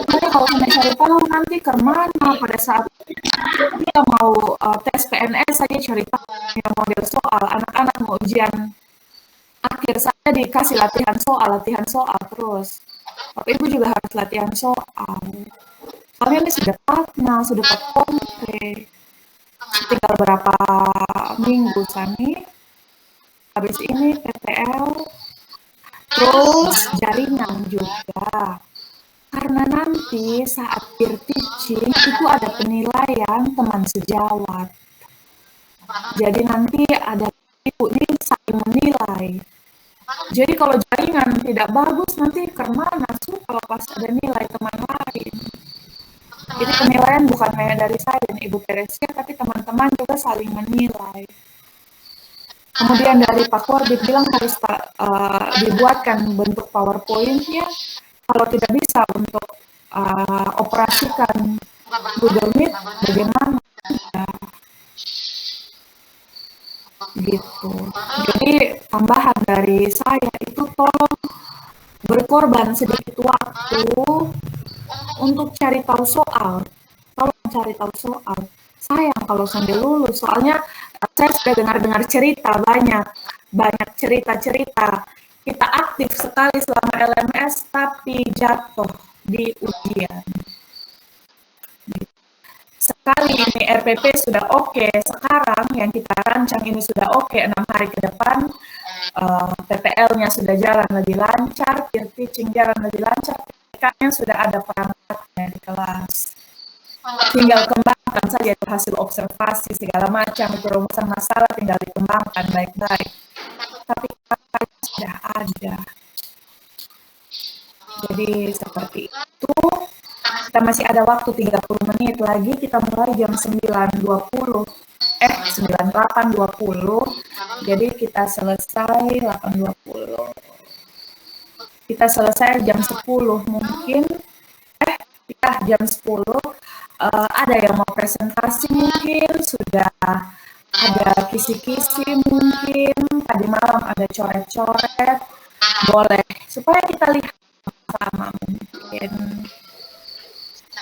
Karena kalau saya cari tahu nanti kemana pada saat kita mau tes PNS saja cari tahu yang model soal, anak-anak mau ujian akhir saya dikasih latihan soal terus. Tapi ibu juga harus latihan soal. Soalnya ini sudah patna, sudah kompe. Tinggal berapa minggu Sani. Habis ini PTL, terus jaringan juga. Karena nanti saat peer teaching itu ada penilaian teman sejawat. Jadi nanti ada ibu ini saling menilai. Jadi kalau jaringan tidak bagus nanti kemana kalau pas ada nilai teman lain. Jadi penilaian bukan hanya dari saya dan Ibu Teresia, tapi teman-teman juga saling menilai. Kemudian dari Pak Korbit bilang harus dibuatkan bentuk PowerPoint-nya. Kalau tidak bisa untuk operasikan Google Meet, bagaimana? Ya, gitu. Jadi tambahan dari saya itu tolong berkorban sedikit waktu untuk cari tahu soal. Tolong cari tahu soal. Sayang kalau sampai lulus, soalnya saya sudah dengar cerita banyak cerita. Kita aktif sekali selama LMS, tapi jatuh di ujian. Sekali ini RPP sudah oke, sekarang yang kita rancang ini sudah oke, 6 hari ke depan, PPL-nya sudah jalan lebih lancar, peer teaching jalan lebih lancar, PPK-nya sudah ada perangkatnya di kelas. Tinggal kembangkan saja itu hasil observasi, segala macam, itu rumusan masalah tinggal dikembangkan baik-baik. Tapi kakaknya sudah ada. Jadi seperti itu. Kita masih ada waktu 30 menit lagi, kita mulai jam 9.20. 98.20. Jadi kita selesai 8.20. Kita selesai jam 10 mungkin. Jam 10. Ada yang mau presentasi mungkin, sudah ada kisi-kisi mungkin, tadi malam ada coret-coret, boleh, supaya kita lihat sama mungkin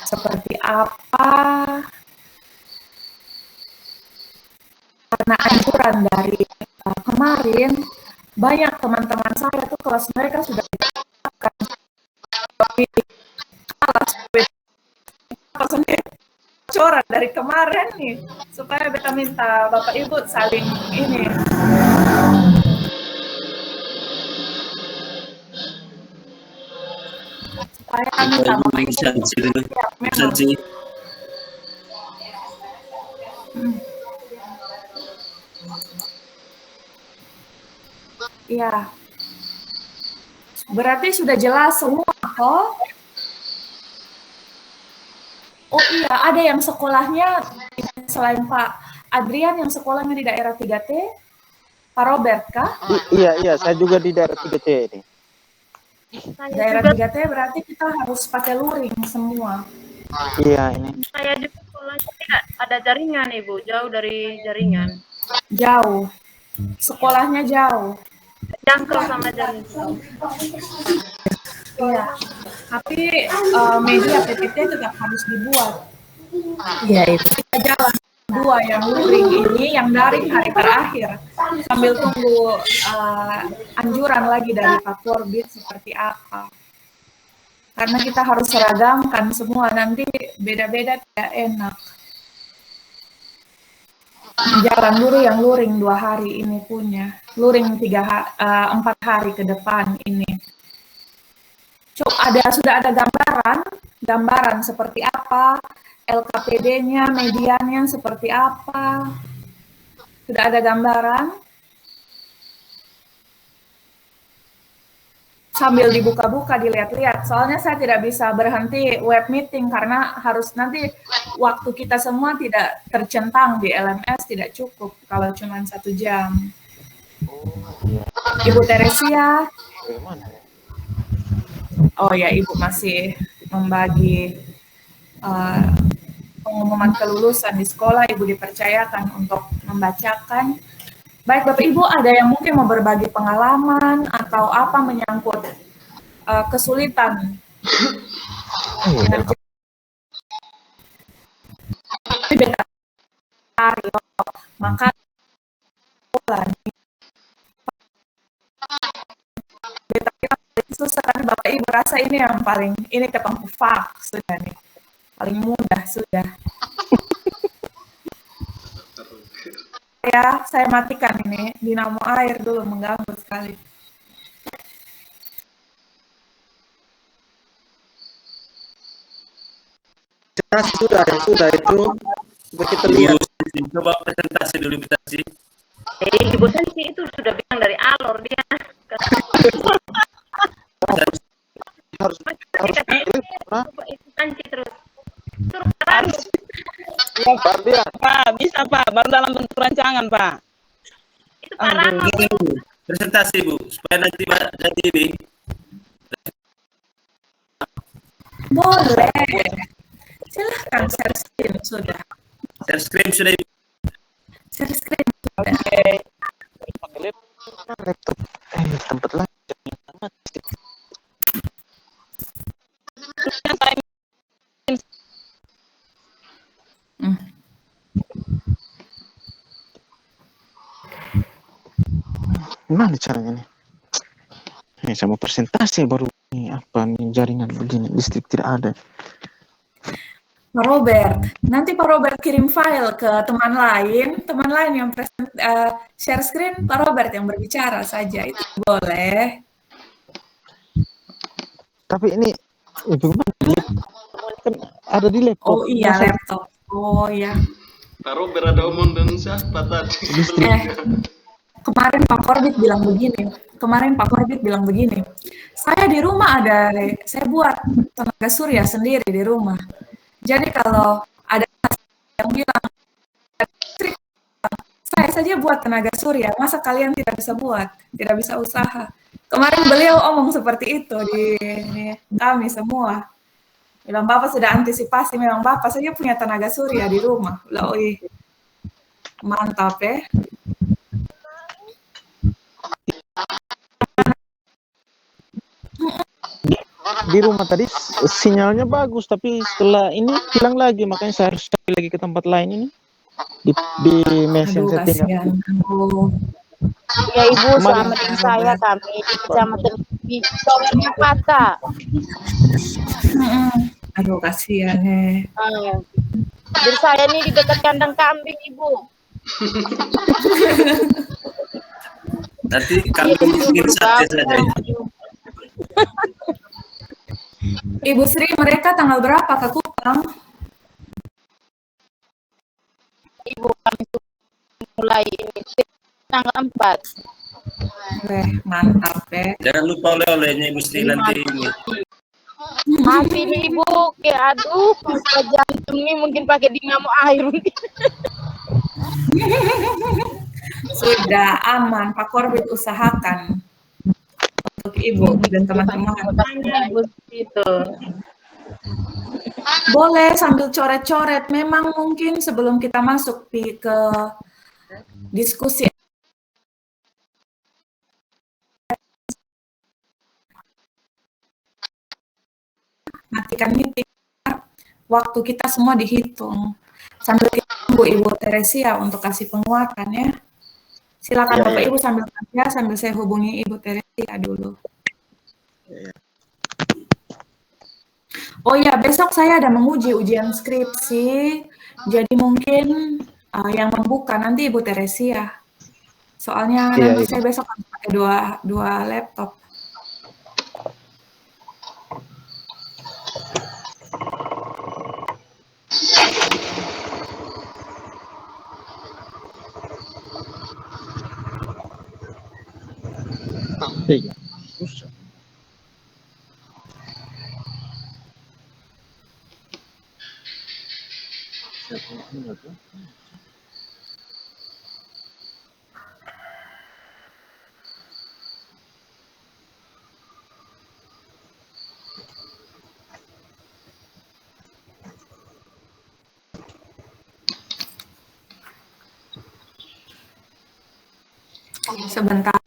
seperti apa, karena anjuran dari kemarin, banyak teman-teman saya tuh kelas mereka sudah ditetapkan, tapi kelas sendiri bocoran dari kemarin nih, supaya beta minta Bapak Ibu saling ini. Supaya minta Bapak Ibu. Iya. Berarti sudah jelas semua kok. Oh iya, ada yang sekolahnya selain Pak Adrian yang sekolahnya di daerah 3T, Pak Robert kah? Iya, saya juga di daerah 3T ini. Daerah 3T berarti kita harus pakai luring semua. Iya ini. Saya juga sekolahnya tidak ada jaringan, Ibu, jauh dari jaringan. Jauh. Sekolahnya jauh. Jangkau sama jaringan. Iya. Tapi media PPT tetap harus dibuat. Iya itu. Kita jalan dua yang luring ini, yang daring hari terakhir. Sambil tunggu anjuran lagi dari Pak Korbit seperti apa. Karena kita harus seragamkan semua, nanti beda-beda tidak enak. Jangan guru yang luring 2 hari ini punya, luring 4 hari ke depan ini. Sudah ada gambaran seperti apa, LKPD-nya, mediannya seperti apa. Sudah ada gambaran? Sambil dibuka-buka, dilihat-lihat. Soalnya saya tidak bisa berhenti web meeting karena harus nanti waktu kita semua tidak tercentang di LMS, tidak cukup kalau cuma 1 jam. Ibu Teresia. Oh ya, Ibu masih membagi pengumuman kelulusan di sekolah. Ibu dipercayakan untuk membacakan. Baik, Bapak Ibu, ada yang mungkin mau berbagi pengalaman atau apa menyangkut kesulitan maka susah kan Bapak Ibu, rasa ini yang ini ketemu sudah nih, paling mudah sudah. Saya matikan ini dinamo air dulu, mengganggu sekali. Sudah itu. Coba kita lihat. Coba presentasi dulu presentasi. Ibu Sensi itu sudah bilang dari alor dia. harus Sensi terus. Pak, bisa Pak, baru dalam bentuk rancangan Pak. Itu parah. Presentasi Bu, supaya nanti ini. Boleh. Silahkan share screen sudah. Share screen sudah. Share screen sudah. Laptop. Tempat lain. Gimana caranya nih? Saya mau presentasi baru ini apa nih, jaringan begini, listrik tidak ada. Pak Robert, nanti Pak Robert kirim file ke teman lain yang share screen, Pak Robert yang berbicara saja, itu boleh. Tapi ini bagaimana? Kan ada di laptop. Oh iya, laptop. Oh iya. Pak Robert ada omong dengan siapa tadi? Kemarin Pak Korbit bilang begini, saya di rumah saya buat tenaga surya sendiri di rumah. Jadi kalau ada yang bilang, saya saja buat tenaga surya, masa kalian tidak bisa buat, tidak bisa usaha. Kemarin beliau omong seperti itu di kami semua. Bilang Bapak sudah antisipasi, memang Bapak saja punya tenaga surya di rumah. Mantap ya. Di rumah tadi sinyalnya bagus, tapi setelah ini hilang lagi, makanya saya harus cari lagi ke tempat lain ini di messenger. Ya Ibu, selamatin saya, kami di kecamatan di towernya patah. Aduh kasihan Jadi saya nih di dekat kandang kambing Ibu. Nanti kambing bikin sate saja. Ibu Sri, mereka tanggal berapa ke Kupang? Ibu, kami mulai ini tanggal 4. Mantap ya. Jangan lupa oleh-olehnya Ibu Sri nanti ini. Maaf ini Ibu, aduh, jantung ini mungkin pakai dinamo air mungkin. Sudah aman, Pak Korbit usahakan untuk Ibu dan teman-teman. Boleh sambil coret-coret. Memang mungkin sebelum kita masuk ke diskusi matikan meeting, waktu kita semua dihitung. Sambil kita tunggu Ibu Teresia untuk kasih penguatan ya. Silakan Bapak Ibu sambil kerja, sambil saya hubungi Ibu Teresia dulu. Oh ya, besok saya ada menguji ujian skripsi, jadi mungkin yang membuka nanti Ibu Teresia. Soalnya Iya, nanti Ibu. saya besok harus pakai dua laptop. Iya. Sebentar.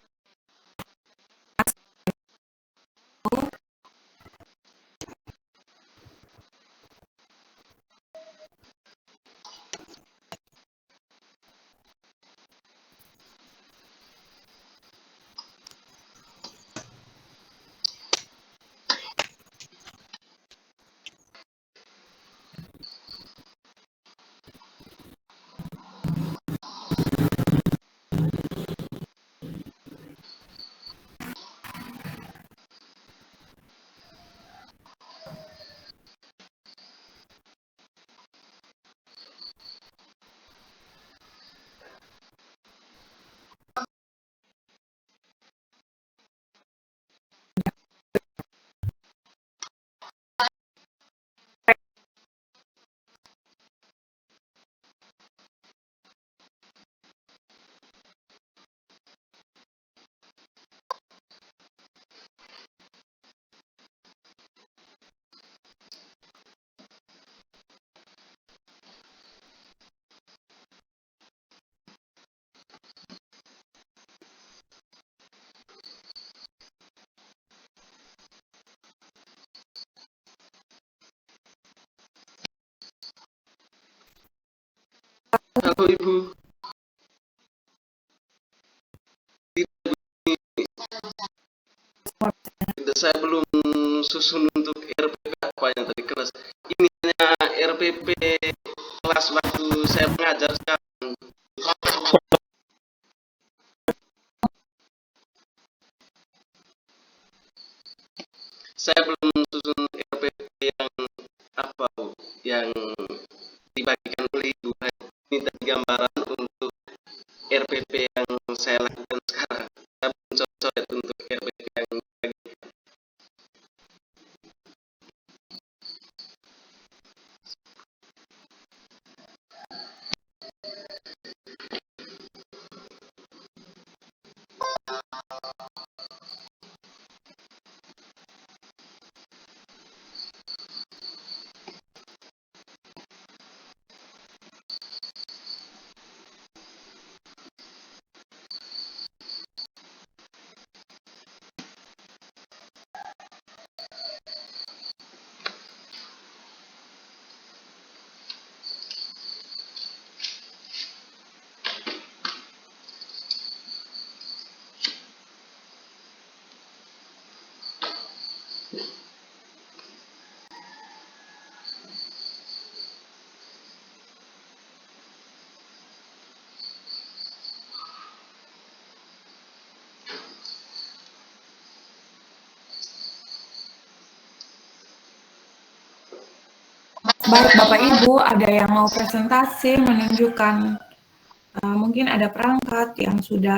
Halo Ibu. Tidak, saya belum susun untuk RPP apa yang tadi kelas. Ini hanya RPP kelas waktu saya mengajar sekarang. Saya belum susun RPP yang apa Bu, yang dibagikan oleh Ibu. Minta gambaran untuk RPP yang saya lakukan sekarang. Saya belum coret untuk RPP yang dibagikan. Baik Bapak Ibu, ada yang mau presentasi menunjukkan mungkin ada perangkat yang sudah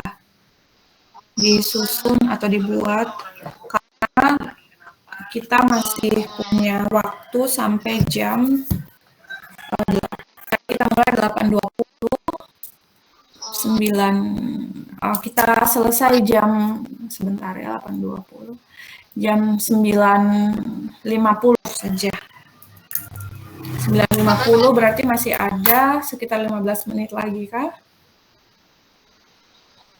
disusun atau dibuat, karena kita masih punya waktu sampai jam kita mulai 8.20, 9 kita selesai jam sebentar ya, 8.20 jam 9.50 saja. 9.50 berarti masih ada sekitar 15 menit lagi kah?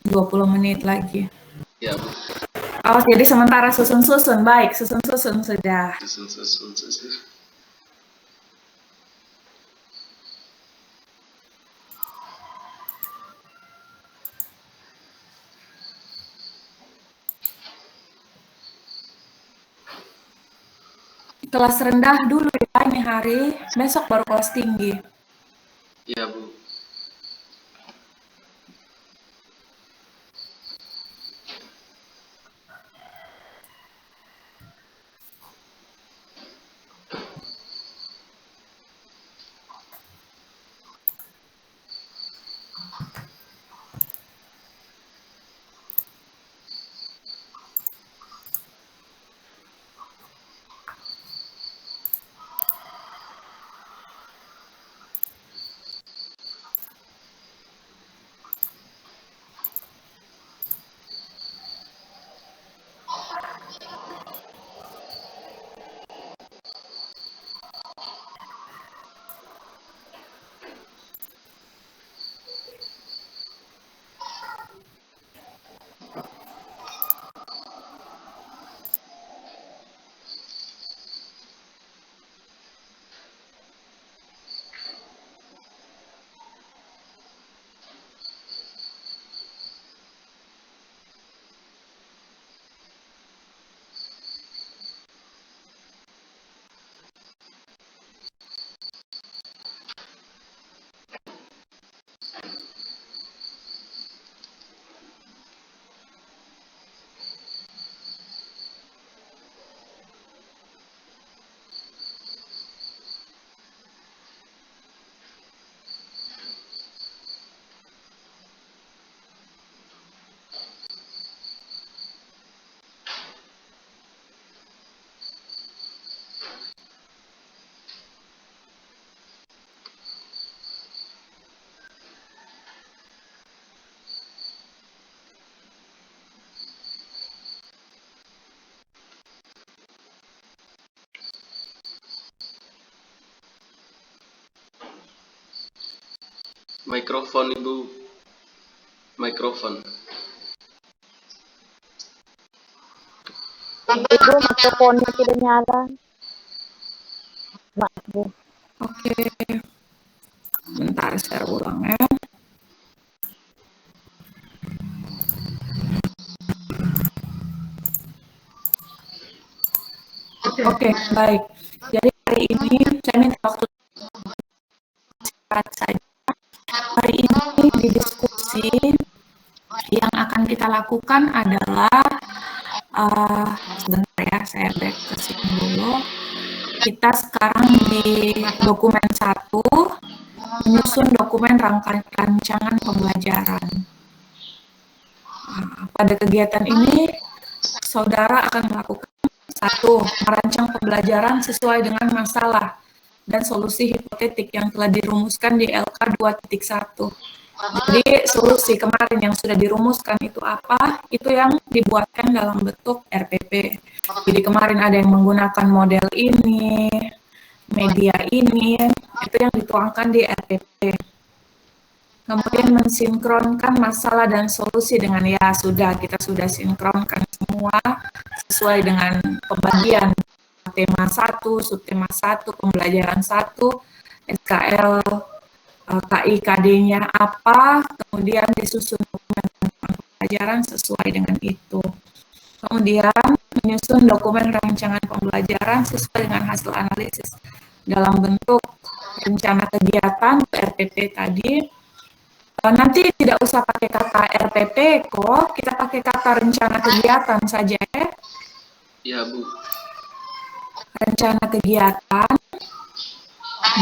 20 menit lagi. Ya Bu. Oh, jadi sementara susun-susun. Baik, susun-susun sudah. Susun. Kelas rendah dulu ya ini hari, besok baru kelas tinggi. Iya, Bu. Mikrofon, Ibu. Mikrofon. Ibu mikrofonnya tidak nyala. Maaf, Bu. Oke. Bentar saya ulang ya. Oke, baik. Jadi hari ini saya minta waktu singkat saja. Hari ini di diskusi yang akan kita lakukan adalah sebentar ya, saya back ke sini dulu. Kita sekarang di dokumen 1, menyusun dokumen rancangan pembelajaran. Pada kegiatan ini, saudara akan melakukan 1. Merancang pembelajaran sesuai dengan masalah dan solusi hipotetik yang telah dirumuskan di LK 2.1. Jadi solusi kemarin yang sudah dirumuskan itu apa? Itu yang dibuatkan dalam bentuk RPP. Jadi kemarin ada yang menggunakan model ini, media ini, itu yang dituangkan di RPP. Kemudian mensinkronkan masalah dan solusi dengan kita sudah sinkronkan semua sesuai dengan pembagian tema 1, subtema 1, pembelajaran 1, SKL KIKD-nya apa, kemudian disusun dokumen pembelajaran sesuai dengan itu. Kemudian menyusun dokumen rancangan pembelajaran sesuai dengan hasil analisis dalam bentuk rencana kegiatan RPP tadi. Nanti tidak usah pakai kata RPP kok, kita pakai kata rencana kegiatan saja ya. Iya, Bu. Rencana kegiatan,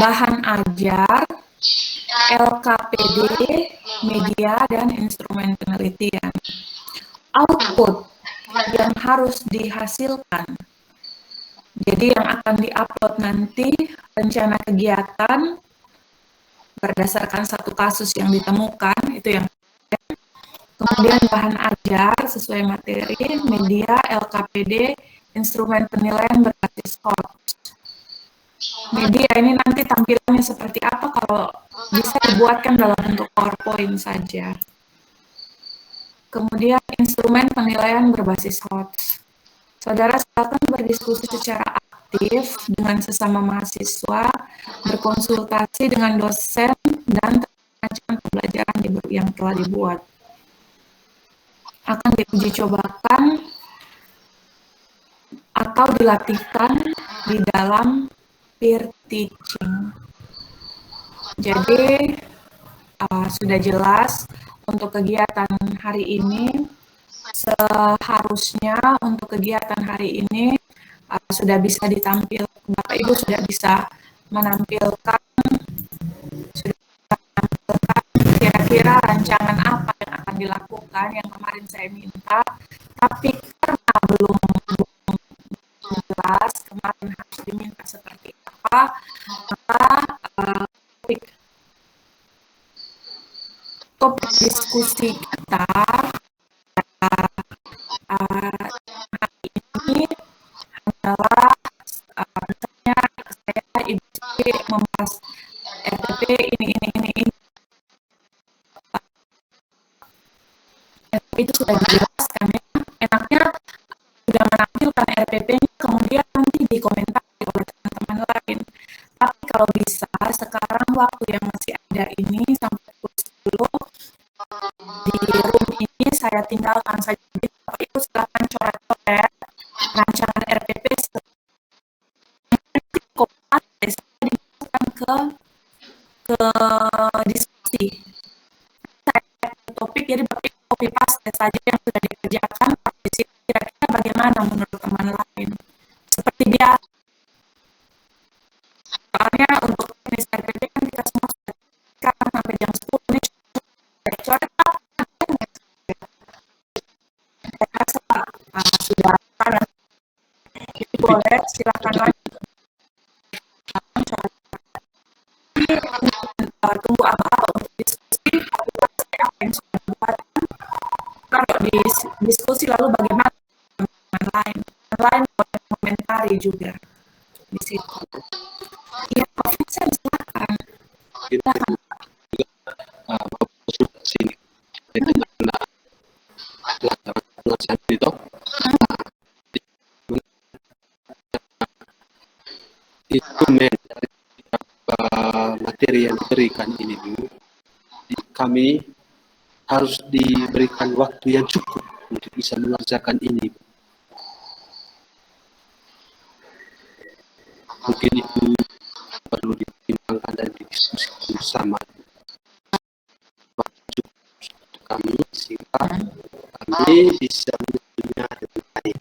bahan ajar, LKPD, media, dan instrumen penelitian. Output yang harus dihasilkan. Jadi yang akan diupload nanti rencana kegiatan berdasarkan satu kasus yang ditemukan, itu yang kemudian bahan ajar sesuai materi, media, LKPD, instrumen penilaian berbasis HOT. Media ini nanti tampilannya seperti apa kalau bisa dibuatkan dalam bentuk PowerPoint saja. Kemudian instrumen penilaian berbasis HOT. Saudara silakan berdiskusi secara aktif dengan sesama mahasiswa, berkonsultasi dengan dosen dan rancangan pembelajaran yang telah dibuat. Akan diuji cobakan atau dilatihkan di dalam peer teaching. Jadi sudah jelas untuk kegiatan hari ini, seharusnya untuk kegiatan hari ini sudah bisa ditampilkan, Bapak Ibu sudah bisa menampilkan kira-kira rancangan apa yang akan dilakukan yang kemarin saya minta, tapi karena belum jelas kemarin harus diminta seperti apa, maka topik diskusi kita hari ini adalah misalnya saya Ibu Cici membahas RPP ini. Itu sudah dijelaskan ya. Enaknya sudah menampilkan RPP-nya kemudian nanti dikomentari oleh teman-teman lain. Tapi kalau bisa sekarang waktu yang masih ada ini sampai pukul 10 di room ini saya tinggalkan saja. Jadi Bapak Ibu silakan coret-coret rancangan RPP saya dimasukkan ke diskusi. Saya topik jadi Bapak Ibu copy paste saja yang sudah dikerjakan, kira-kira bagaimana menurut teman lain. Seperti biasa. Soalnya untuk teknis RPP kan kita semua sudah kan sampai jam 10 ini coret sudah panas. Jadi boleh silakan lanjut. Tunggu apa untuk diskusi apa yang sudah dibuat. Kalau di diskusi lalu bagaimana teman lain boleh komentari juga di situ. Iya, Pak Vincent, silakan. Sini dengan pelaksanaan itu instrumen dari materi yang diberikan ini kami harus diberikan waktu yang cukup untuk bisa mengerjakan ini. Mungkin itu perlu dipertimbangkan dan didiskusikan bersama kami sehingga kami bisa menyusunnya dengan baik.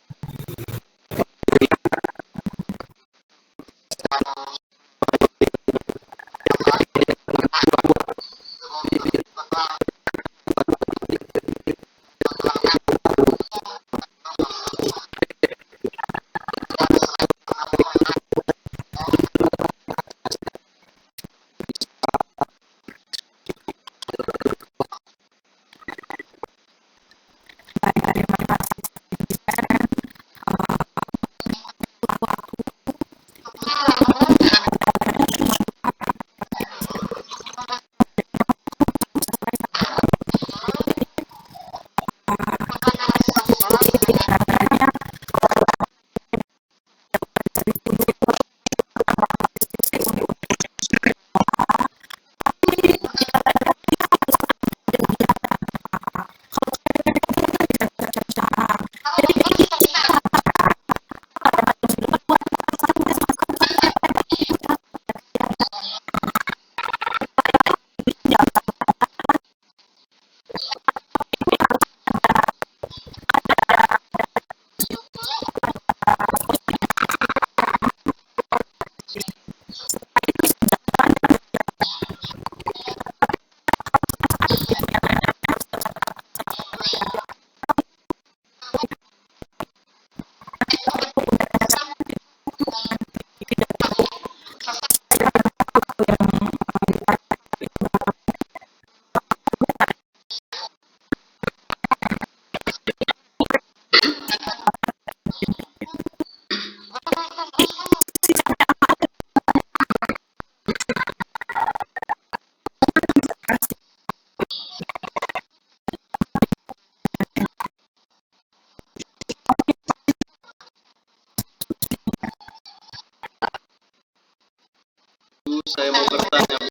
Saya mau bertanya, Bu.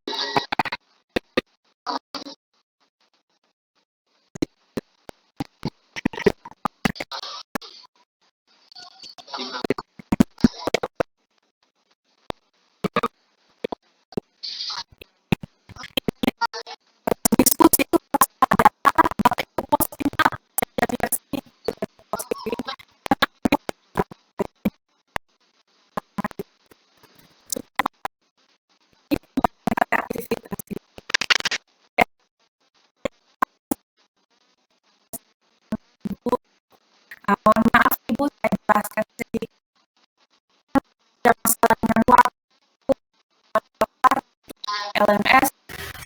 LMS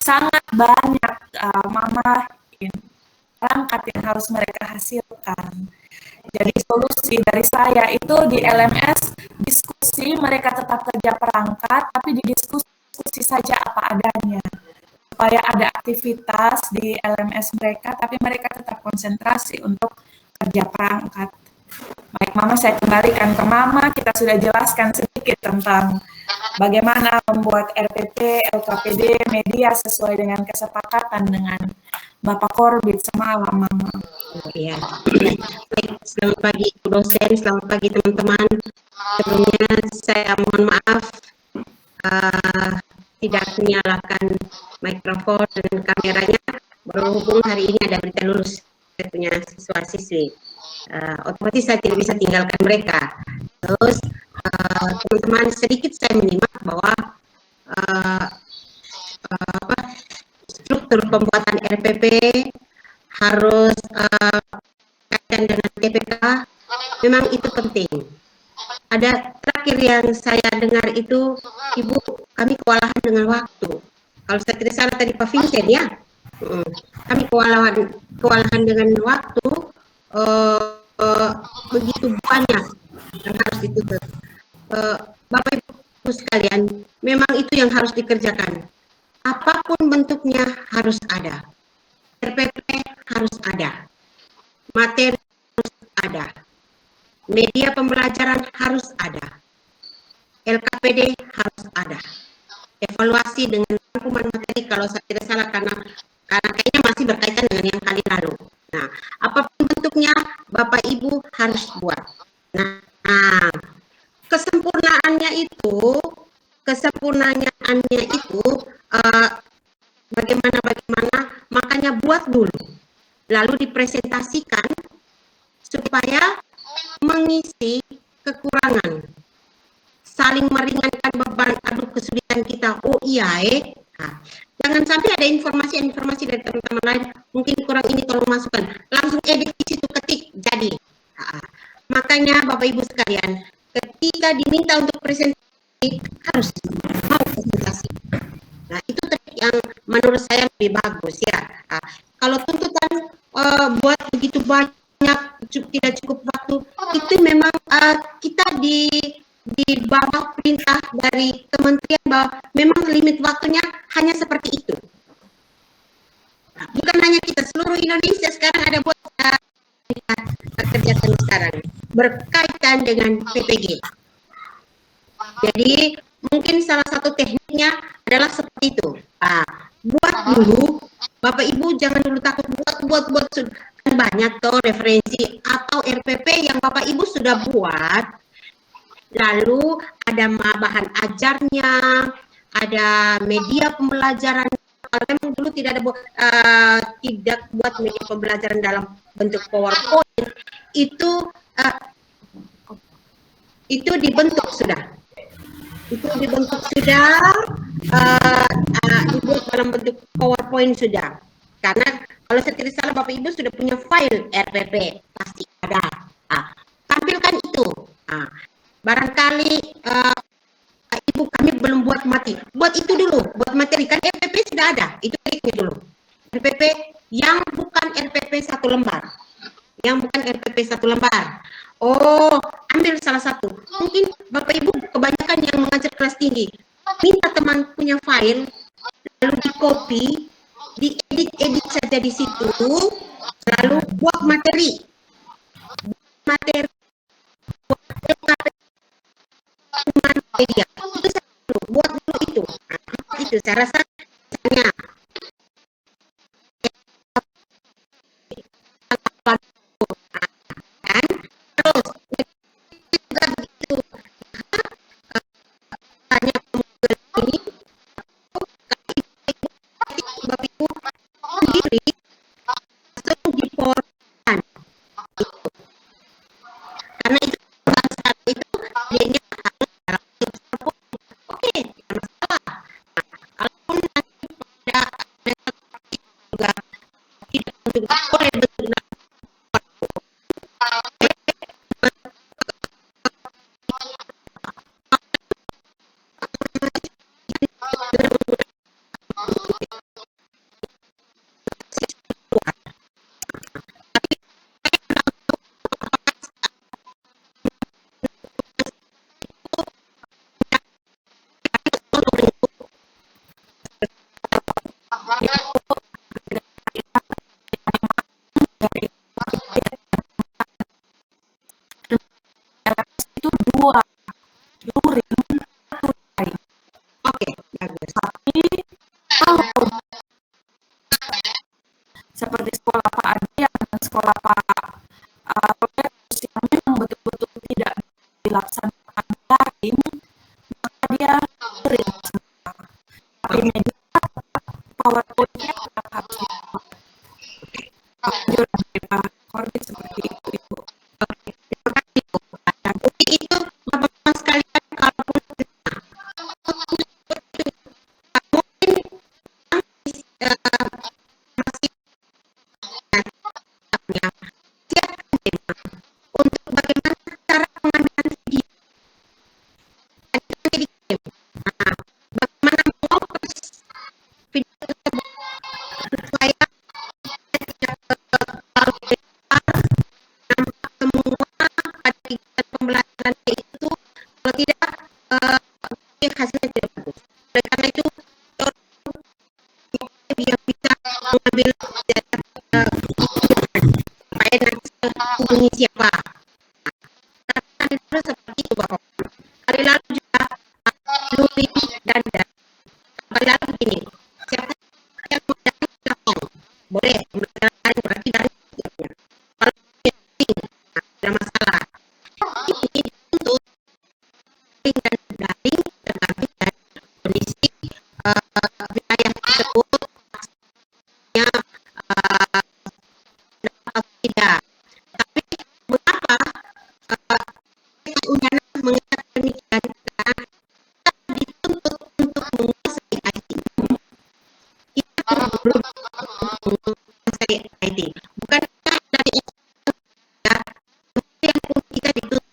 sangat banyak mama perangkat yang harus mereka hasilkan. Jadi solusi dari saya itu di LMS diskusi, mereka tetap kerja perangkat, tapi didiskusi saja apa adanya. Supaya ada aktivitas di LMS mereka, tapi mereka tetap konsentrasi untuk kerja perangkat. Baik Mama, saya kembalikan ke Mama, kita sudah jelaskan sedikit tentang bagaimana membuat RPP, LKPD, media sesuai dengan kesepakatan dengan Bapak Korbit semalam, Mama. Iya. Baik, selamat pagi Ibu dosen, selamat pagi teman-teman. Sebelumnya saya mohon maaf tidak menyalakan mikrofon dan kameranya. Berhubung hari ini ada berita lulus, saya punya siswa-siswi. Otomatis saya tidak bisa tinggalkan mereka. Terus teman-teman, sedikit saya menyimak bahwa struktur pembuatan RPP harus kaitan dengan TPK, memang itu penting. Ada terakhir yang saya dengar itu, Ibu, kami kewalahan dengan waktu. Kalau saya tidak salah tadi Pak Vincent ya, kami kewalahan dengan waktu, begitu banyak yang harus ditutup. Bapak Ibu sekalian, memang itu yang harus dikerjakan. Apapun bentuknya harus ada. RPP harus ada. Materi harus ada. Media pembelajaran harus ada. LKPD harus ada. Evaluasi dengan rangkuman materi kalau saya tidak salah karena kayaknya masih berkaitan dengan yang kali lalu. Nah, apapun bentuknya Bapak Ibu harus buat. Nah, kesempurnaannya itu bagaimana makanya buat dulu lalu dipresentasikan supaya mengisi kekurangan, saling meringankan beban. Aduh, kesulitan kita, oh iya jangan sampai ada informasi dari teman-teman lain mungkin kurang, ini tolong masukkan, langsung edit di situ, ketik jadi. Makanya Bapak Ibu sekalian, ketika diminta untuk presentasi harus mau presentasi. Nah, itu yang menurut saya lebih bagus ya. Kalau tuntutan buat begitu banyak tidak cukup waktu, itu memang kita di bawah perintah dari kementerian bahwa memang limit waktunya hanya seperti itu. Nah, bukan hanya kita, seluruh Indonesia sekarang ada buat kerjaan sekarang berkaitan dengan PPG. Jadi mungkin salah satu tekniknya adalah seperti itu. Buat dulu, Bapak Ibu jangan dulu takut buat kan banyak tuh referensi atau RPP yang Bapak Ibu sudah buat. Lalu ada bahan ajarnya, ada media pembelajaran. Kalau memang dulu tidak buat media pembelajaran dalam bentuk PowerPoint, itu dibentuk sudah. Dibuat dalam bentuk PowerPoint sudah. Karena kalau saya tidak salah Bapak Ibu sudah punya file RPP, pasti ada. Tampilkan itu. Barangkali Ibu kami belum buat materi. Buat itu dulu, buat materi. Kan RPP sudah ada, itu triknya dulu. RPP yang bukan RPP 1 lembar. Oh, ambil salah satu. Mungkin Bapak Ibu kebanyakan yang mengajar kelas tinggi. Minta teman punya file, lalu di-copy, diedit saja di situ, lalu buat materi. Media. Buat dulu itu. Itu saya rasa misalnya terus juga begitu banyak ini Bapak Ibu sendiri langsung diporkan itu. Karena itu dia Tapi kalau seperti sekolah Pak Adrian dan sekolah Pak Robertus yang memang betul-betul tidak dilaksanakan daring, maka dia sering sebentar. Tapi media PowerPoint-nya tetap harus dibuat. Anjuran dari Pak Korbit seperti itu, Ibu. Jadi itu teman-teman sekalian, kalaupun mungkin masih untuk bagaimana cara pengambilan video. Jadi, bagaimana mengoperasi video tersebut supaya tidak terlalu nampak semua pada kegiatan pembelajaran itu, kalau tidak hasilnya tidak bagus. Oleh karena itu yang bisa mengambil supaya nanti hubungi siapa. Hari lalu seperti itu Bapak. Hari lalu juga Luli dan hari lalu begini, siapa yang mau datang telepon, boleh pembelajaran berarti dari setiapnya. Kalau meeting, ada masalah. Ini untuk dan daring tergantung dari kondisi wilayah tersebut, ya atau tidak. Tapi mengapa Undana mengatakan demikian? Karena kita dituntut untuk menguasai IT. Kita belum menguasai IT. Bukankah dari ya, kemudian pun kita dituntut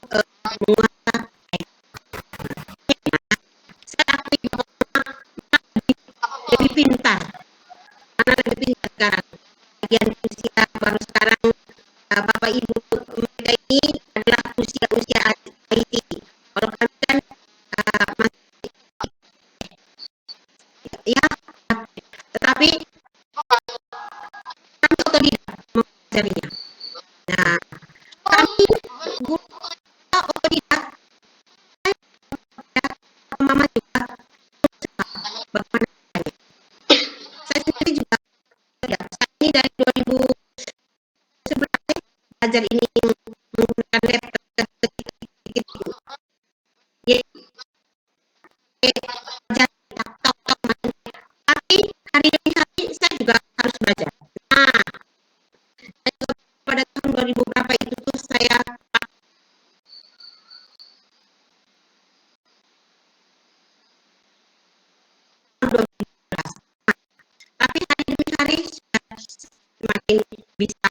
untuk menguasai IT. Saya akui bahwa lebih pintar, karena lebih pintar sekarang. Bagian usia baru sekarang, Bapak Ibu mereka ini adalah usia-usia IT. Kalau kami kan masih ya, tetapi kami otodidak mempelajarinya. Nah, kami guru otodidak, mama juga bagaimana caranya. Saya sendiri juga ya, saya ini dari 2011 belajar ini menggunakan laptop sedikit-sedikit. Tapi hari demi hari saya juga harus belajar. Nah, pada tahun 2000 berapa itu tuh saya tapi hari demi hari semakin bisa.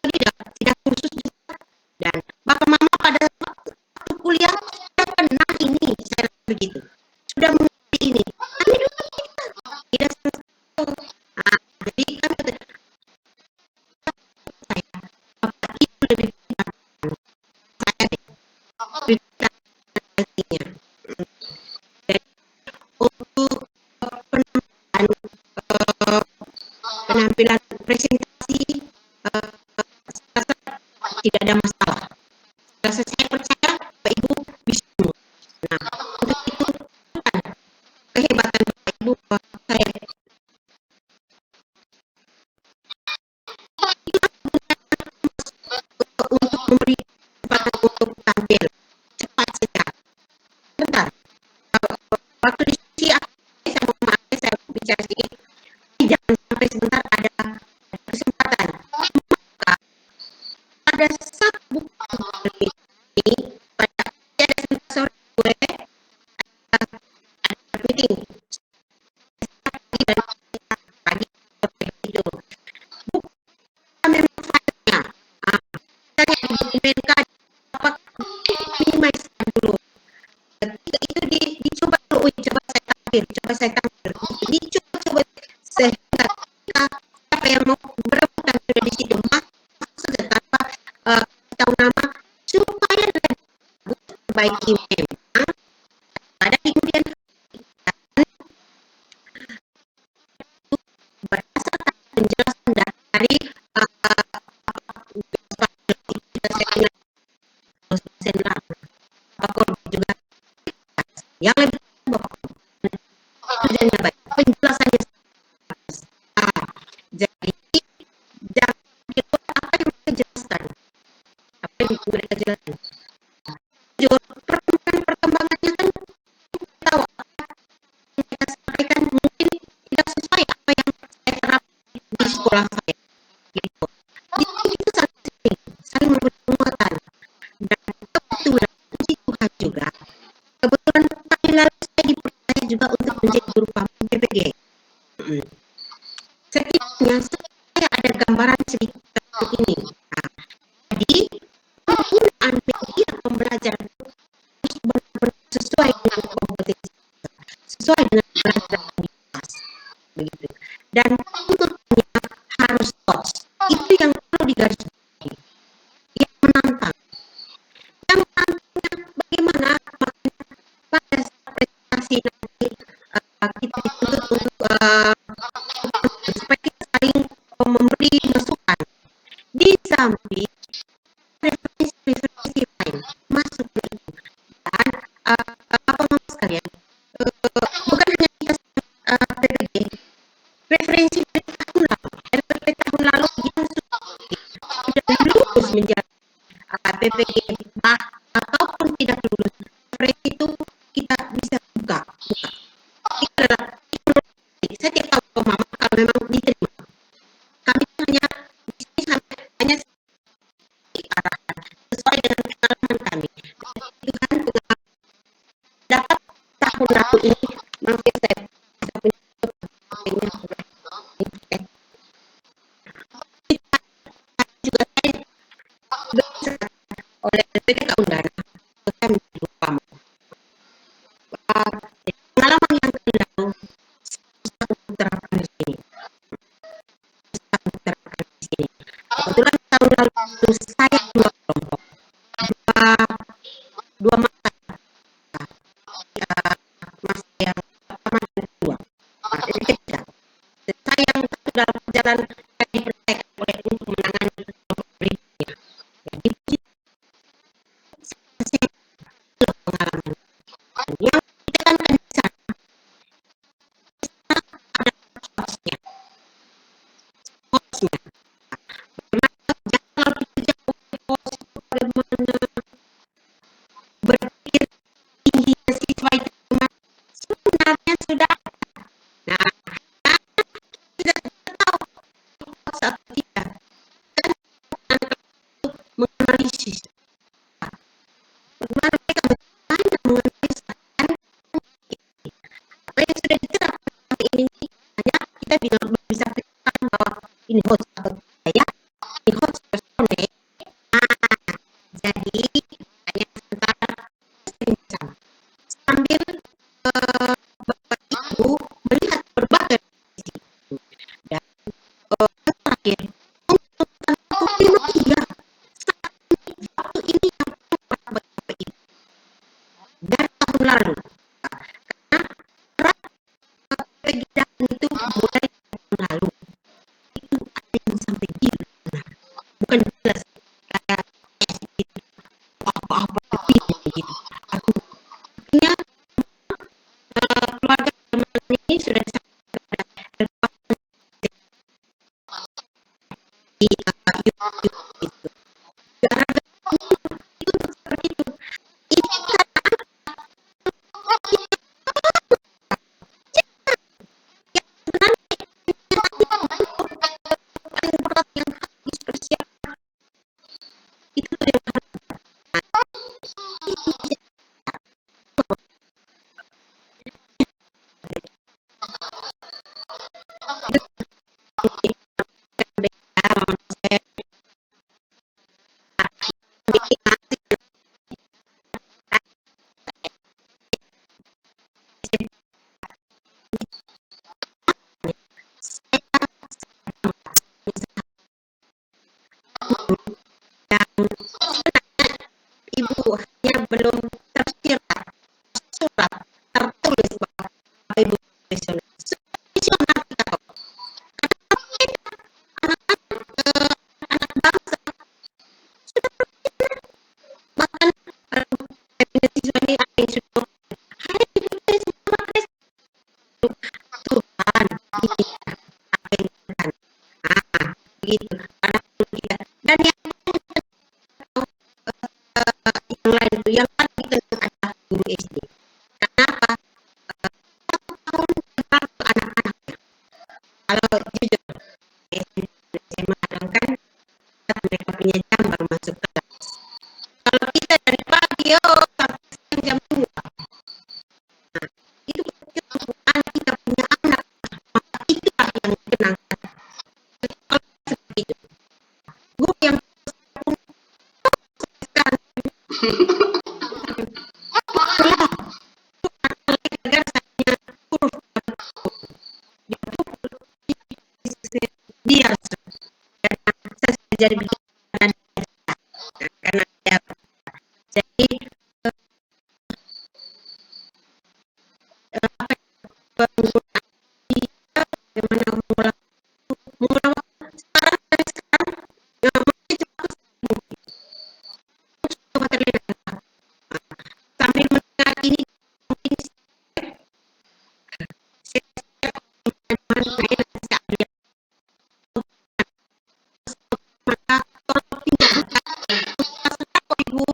Tidak khusus juga. Dan bapak mama pada waktu kuliah sudah pernah ini, saya begitu. Sudah mengerti ini. Kami dulu tidak tahu. Nah, jadi kan saya bapak ibu lebih pintar. Saya lebih pintar. Untuk penampilan presentasi tidak ada masalah. Rasa saya percaya Bapak Ibu bisa. Nah, untuk itu bukan kehebatan Bapak Ibu saya. Untuk memberi kesempatan untuk tampil cepat saja. Bentar. Waktu diskusi saya mau maaf, saya bicara sedikit. Jangan sampai sebentar ada kesempatan. Maka pada saat buku ini pada ada sore gue ada meeting pagi itu buku memang failnya saya dokumenkan apa minimize dulu ketika itu dicoba dulu coba saya tampil dicoba sehingga siapa yang mau berebutan sudah di situ sudah tanpa tahu nama supaya perbaiki memang pada kemudian berdasarkan penjelasan dari dosen juga yang lebih sesuai dengan kompetensi, sesuai dengan pelajaran di kelas, begitu. Dan tuntutannya harus tos. Itu yang perlu digarisbawahi. Yang menantang. Yang menantangnya bagaimana pada saat presentasi nanti kita dituntut untuk supaya kita saling memberi masukan. Di samping referensi lain masuk ke itu. Dan Bapak-Bapak sekalian, bukan hanya kita PPG, referensi dari tahun lalu, RPP tahun lalu yang sudah lulus menjadi PPG ataupun tidak lulus, referensi itu kita bisa buka. Itu adalah saya tidak tahu Mama kalau memang diterima. Kami hanya di sini hanya arahan sesuai dengan pengalaman kami. Itu kan dapat tahun lalu ini, maaf ya saya juga saya oleh PPK Undana, saya menjadi kamu. Pengalaman yang kedua susah untuk diterapkan di sini. Kebetulan tahun lalu saya dua kelompok, dua mata, mas yang pertama dan kedua. Jadi kita, saya yang dalam perjalanan saya dipercayakan oleh untuk menangani kelompok berikutnya. Jadi saya pengalaman. Yang ditekankan di sana ada hostnya. Berpikir tinggi siswa itu sebenarnya sudah tidak tahu atau tidak kan menganalisis bagaimana mereka menganalisis apa yang sudah diterapkan hari ini hanya kita bisa katakan bahwa ini host atau tidak, ini host personel. Jadi hanya sementara sambil Bapak Ibu melihat berbagai sisi. Dan terakhir untuk memang iya waktu ini yang Bapak Ibu dari tahun lalu karena kegiatan itu mulai tahun lalu itu ada yang sampai gila, bukan jelas kayak apa-apa gitu. Artinya keluarga teman ini sudah di YouTube itu. Gara-gara itu seperti itu. Ini karena mengulang sekarang yang materi sambil mendengar ini mungkin saya maka tolong ibu.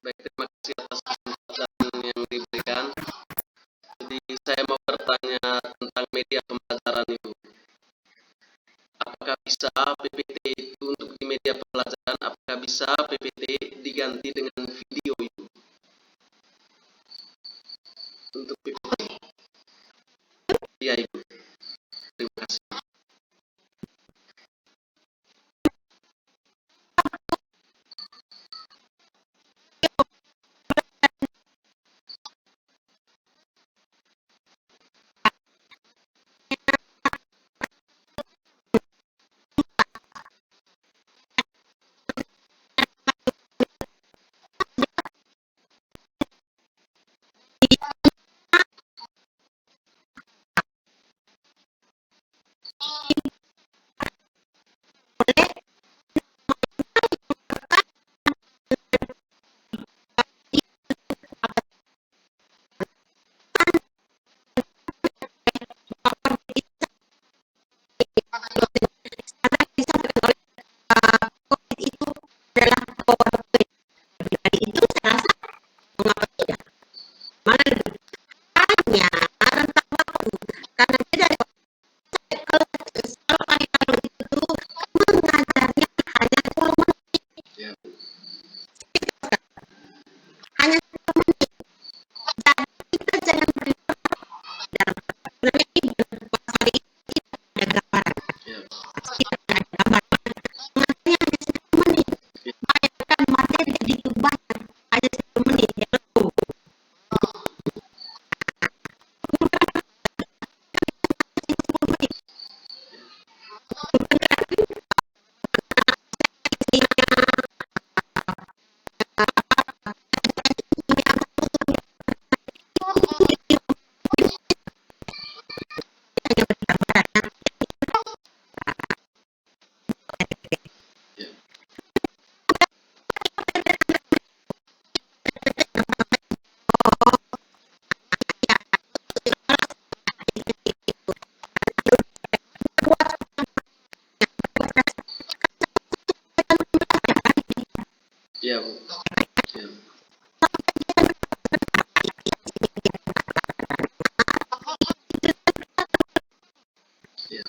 Baik, terima kasih atas kesempatan yang diberikan. Jadi saya mau bertanya tentang media pembelajaran Ibu. Apakah bisa PPT itu untuk di media pembelajaran, apakah bisa PPT diganti dengan video Ibu? Untuk PPT. Iya Ibu. Terima kasih. Iya Bu. Iya. Iya.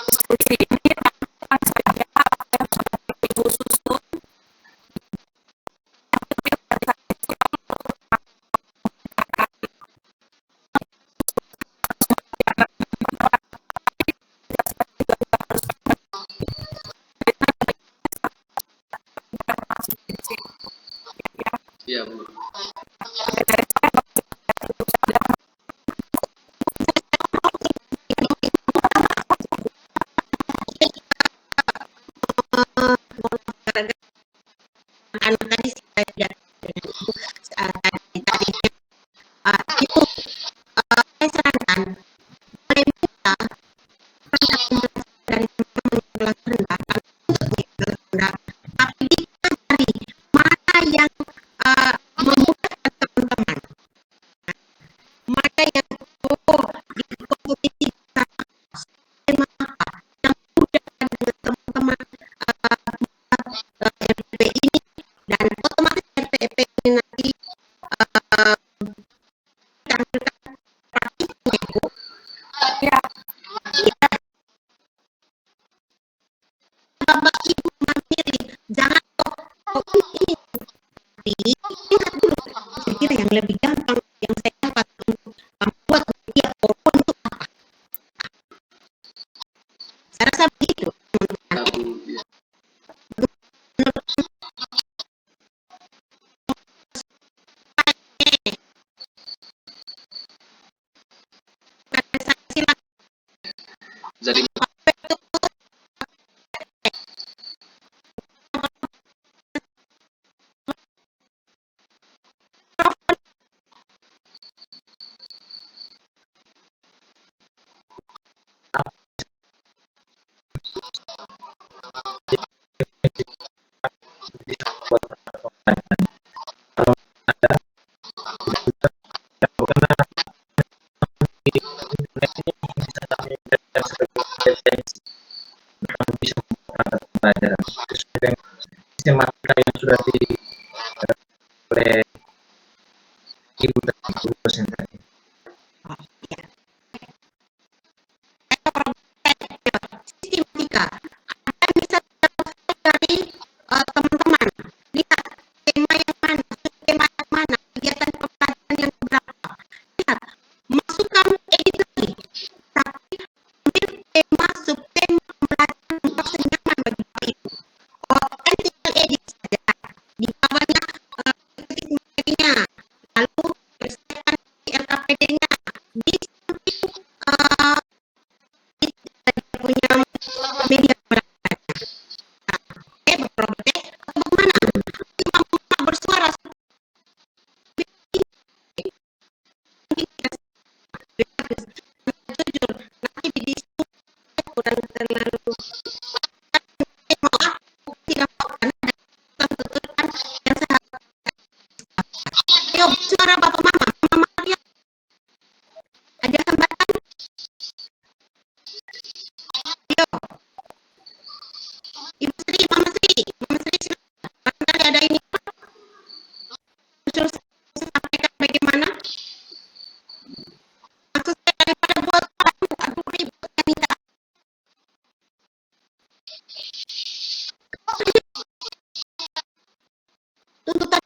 diskusi ini tanyakan saja apa yang sudah Ibu susun. Iya, Bu. Anak tadi saya tidak tadi itu saya sarankan mulai minta dari teman-teman kelas rendah kelas rendah, tapi dicari mana yang memudahkan teman-teman, mana yang di kompetisi tema apa yang memudahkan dengan teman-teman RPP ini, dan otomatis RPP ini nanti tampilkan praktiknya Ibu. Ya, Bapak Ibu mandiri, jangan ini ingat dulu. Saya kira yang lebih gampang yang saya dapat untuk membuat media PowerPoint itu apa? Saya rasa begitu, teman-teman. Jadi pelajaran sesuai dengan sistematika yang sudah di oleh ibu tadi, dosen tadi. Sistematika. Anda bisa dari teman-teman lihat tema yang mana, tema yang mana, kegiatan pembelajaran yang berapa. Lihat, masukkan edit lagi, tapi ambil tema, subtema pembelajaran untuk senyaman bagi Bapak Ibu. Kan tinggal edit saja. Di bawahnya ketik materinya, lalu persiapkan LKPD-nya, di samping punya media belajar. Bapak Robert, bagaimana? Mama bersuara jujur, nanti di diskusi kurang terlalu tidak mau karena tentukan yang sehat. Ayo suara Bapak Mama lihat ada hambatan. Ayo Ibu Sri, Mama Sri silakan. Barangkali ada ini muncul sampaikan bagaimana maksud saya daripada buat aduh ribet kan tidak. Tuntutan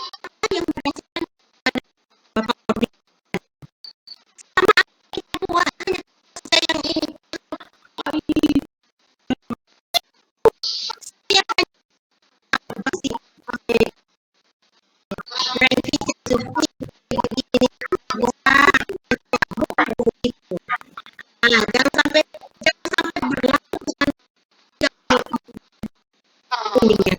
pelajaran yang berdasarkan Bapak Robert. Sama kita buat hanya saya yang ini. Setiap pasti jangan sampai berlaku dengan kundingnya.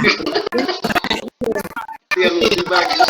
Yang lebih bagus.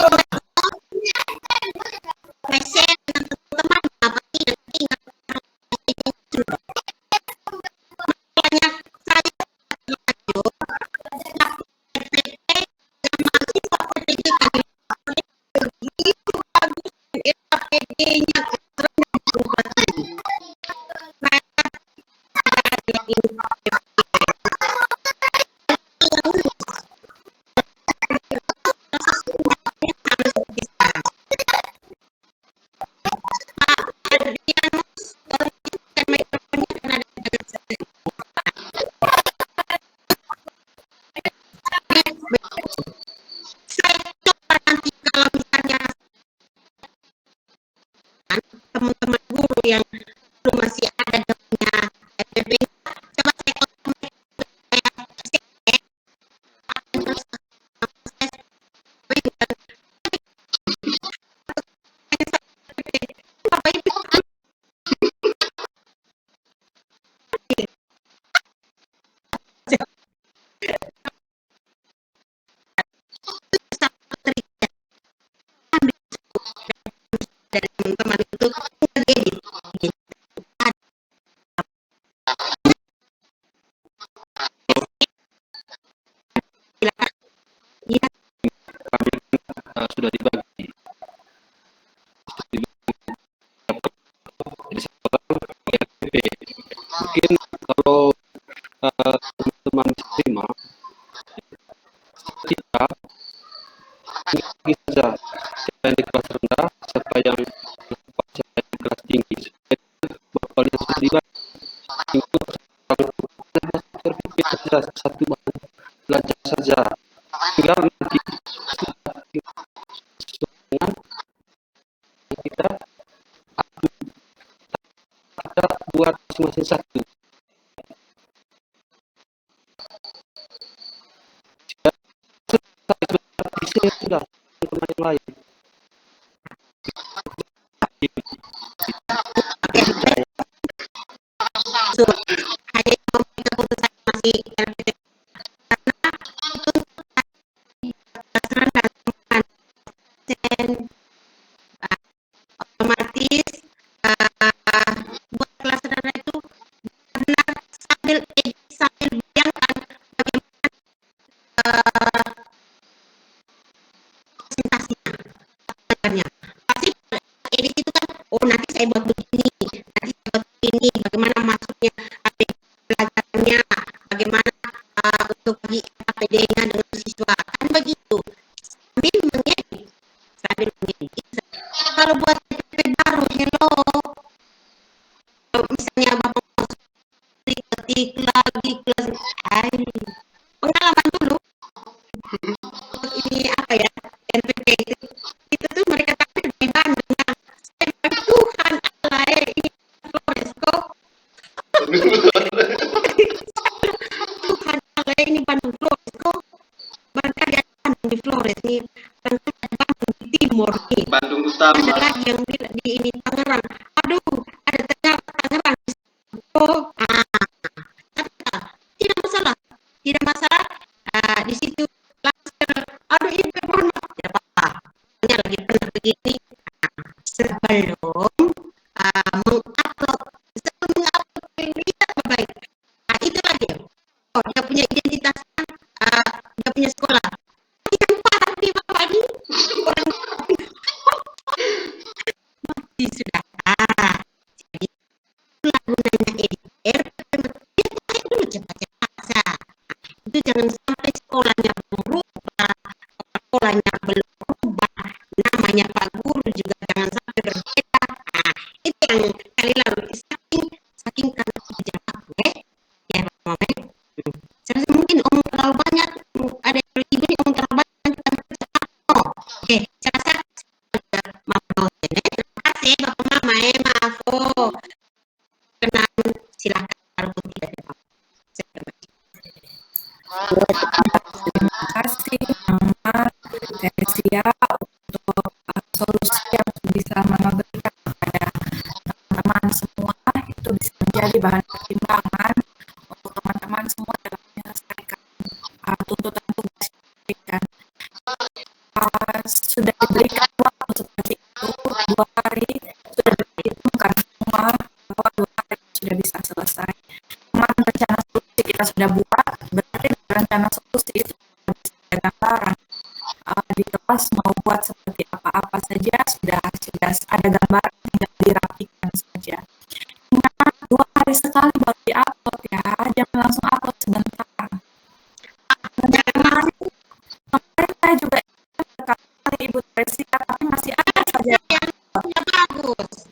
Teman-teman guru yang belum masih ada punya RPP, coba dari teman-teman itu ngedit. Sudah dibagi. Mungkin kalau teman-teman terima kita bagi saja siapa yang di kelas rendah, siapa yang di kelas tinggi, bapak lihat sudah dibagi saja satu bahan belajar saja, tinggal nanti dengan kita ada buat masing-masing satu. Sudah teman yang lain. Hanya keputusan masih otomatis buat kelas rendah itu benar sambil bayangkan bagaimana presentasinya, pasti edit itu kan, oh nanti saya buat begini, nanti saya buat begini, bagaimana masuknya pelajarannya, bagaimana untuk bagi APD-nya dengan siswa, kan begitu, sambil mengedit. Kalau buat PPP baru, hello, kalau misalnya bapak masuk ketik lagi kelas, pengalaman dulu, ini apa ya, NPP itu tuh mereka takut dari Bandung, nah, saya bilang, Tuhan Allah, ini Flores kok, Tuhan Allah, ini Bandung Flores kok, barangkali ada Bandung di Flores nih, barangkali ada Bandung di Timur nih, Bandung Utama. ada lagi yang di ini Tangerang, aduh, ada Tangerang, oh, tidak masalah, di situ langsung, aduh ini mohon maaf, tidak apa-apa, hanya lagi benar begini, sebelum mengupload lihat baik, itu lagi, oh dia punya identitasnya, dia punya sekolah, yang parah nih bapak ini, orang mati sudah, jadi itulah gunanya editor, dulu cepat-cepat, itu jangan sampai sekolahnya berubah, sekolahnya belum berubah, namanya Pak Guru juga jangan sampai berbeda. Itu yang kali lalu saking karena kebijakan gue, ya Pak Mamet. Saya mungkin omong terlalu banyak, ada yang ibu ini omong terlalu banyak, oke, saya rasa maaf dosen, terima kasih Bapak Mama, maaf, kenal, silakan kalau tidak ada apa. Terima kasih Mama Teresia untuk solusi yang bisa Mama berikan kepada teman-teman semua, itu bisa menjadi bahan pertimbangan untuk teman-teman semua dalam menyelesaikan tuntutan tugas itu ada gambaran. Di kelas mau buat seperti apa-apa saja sudah ada gambaran, tinggal dirapikan saja. Ingat 2 hari sekali baru di-upload ya, jangan langsung upload sebentar. Kemarin saya juga kali Ibu Tresia, tapi masih ada saja. Bagus.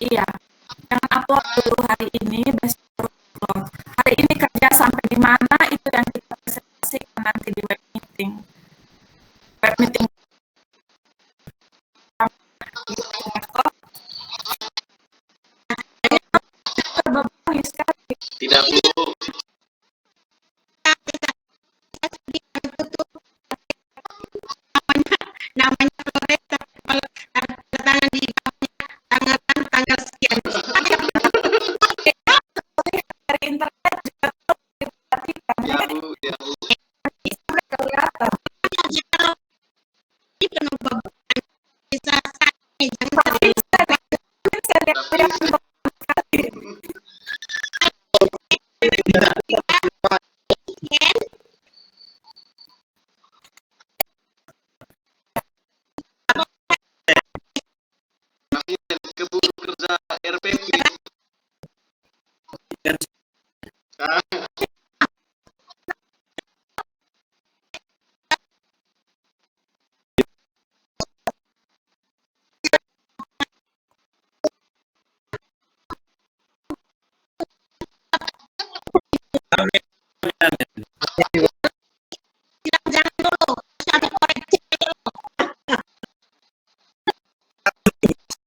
Iya, jangan upload dulu hari ini, besok baru upload. Hari ini kerja sampai di mana itu yang kita presentasikan nanti di web meeting. Web meeting. Terbebani sekali. Tidak, Bu. Namanya Flores, tapi kalau tanda tangan di bawahnya tanggal sekian. Dari internet juga diperhatikan. Ya, Bu, ya, Bu. Sampai kelihatan. Ini kenapa bukan bisa Tapi saya lihat sekali. Keburu kerja RPP.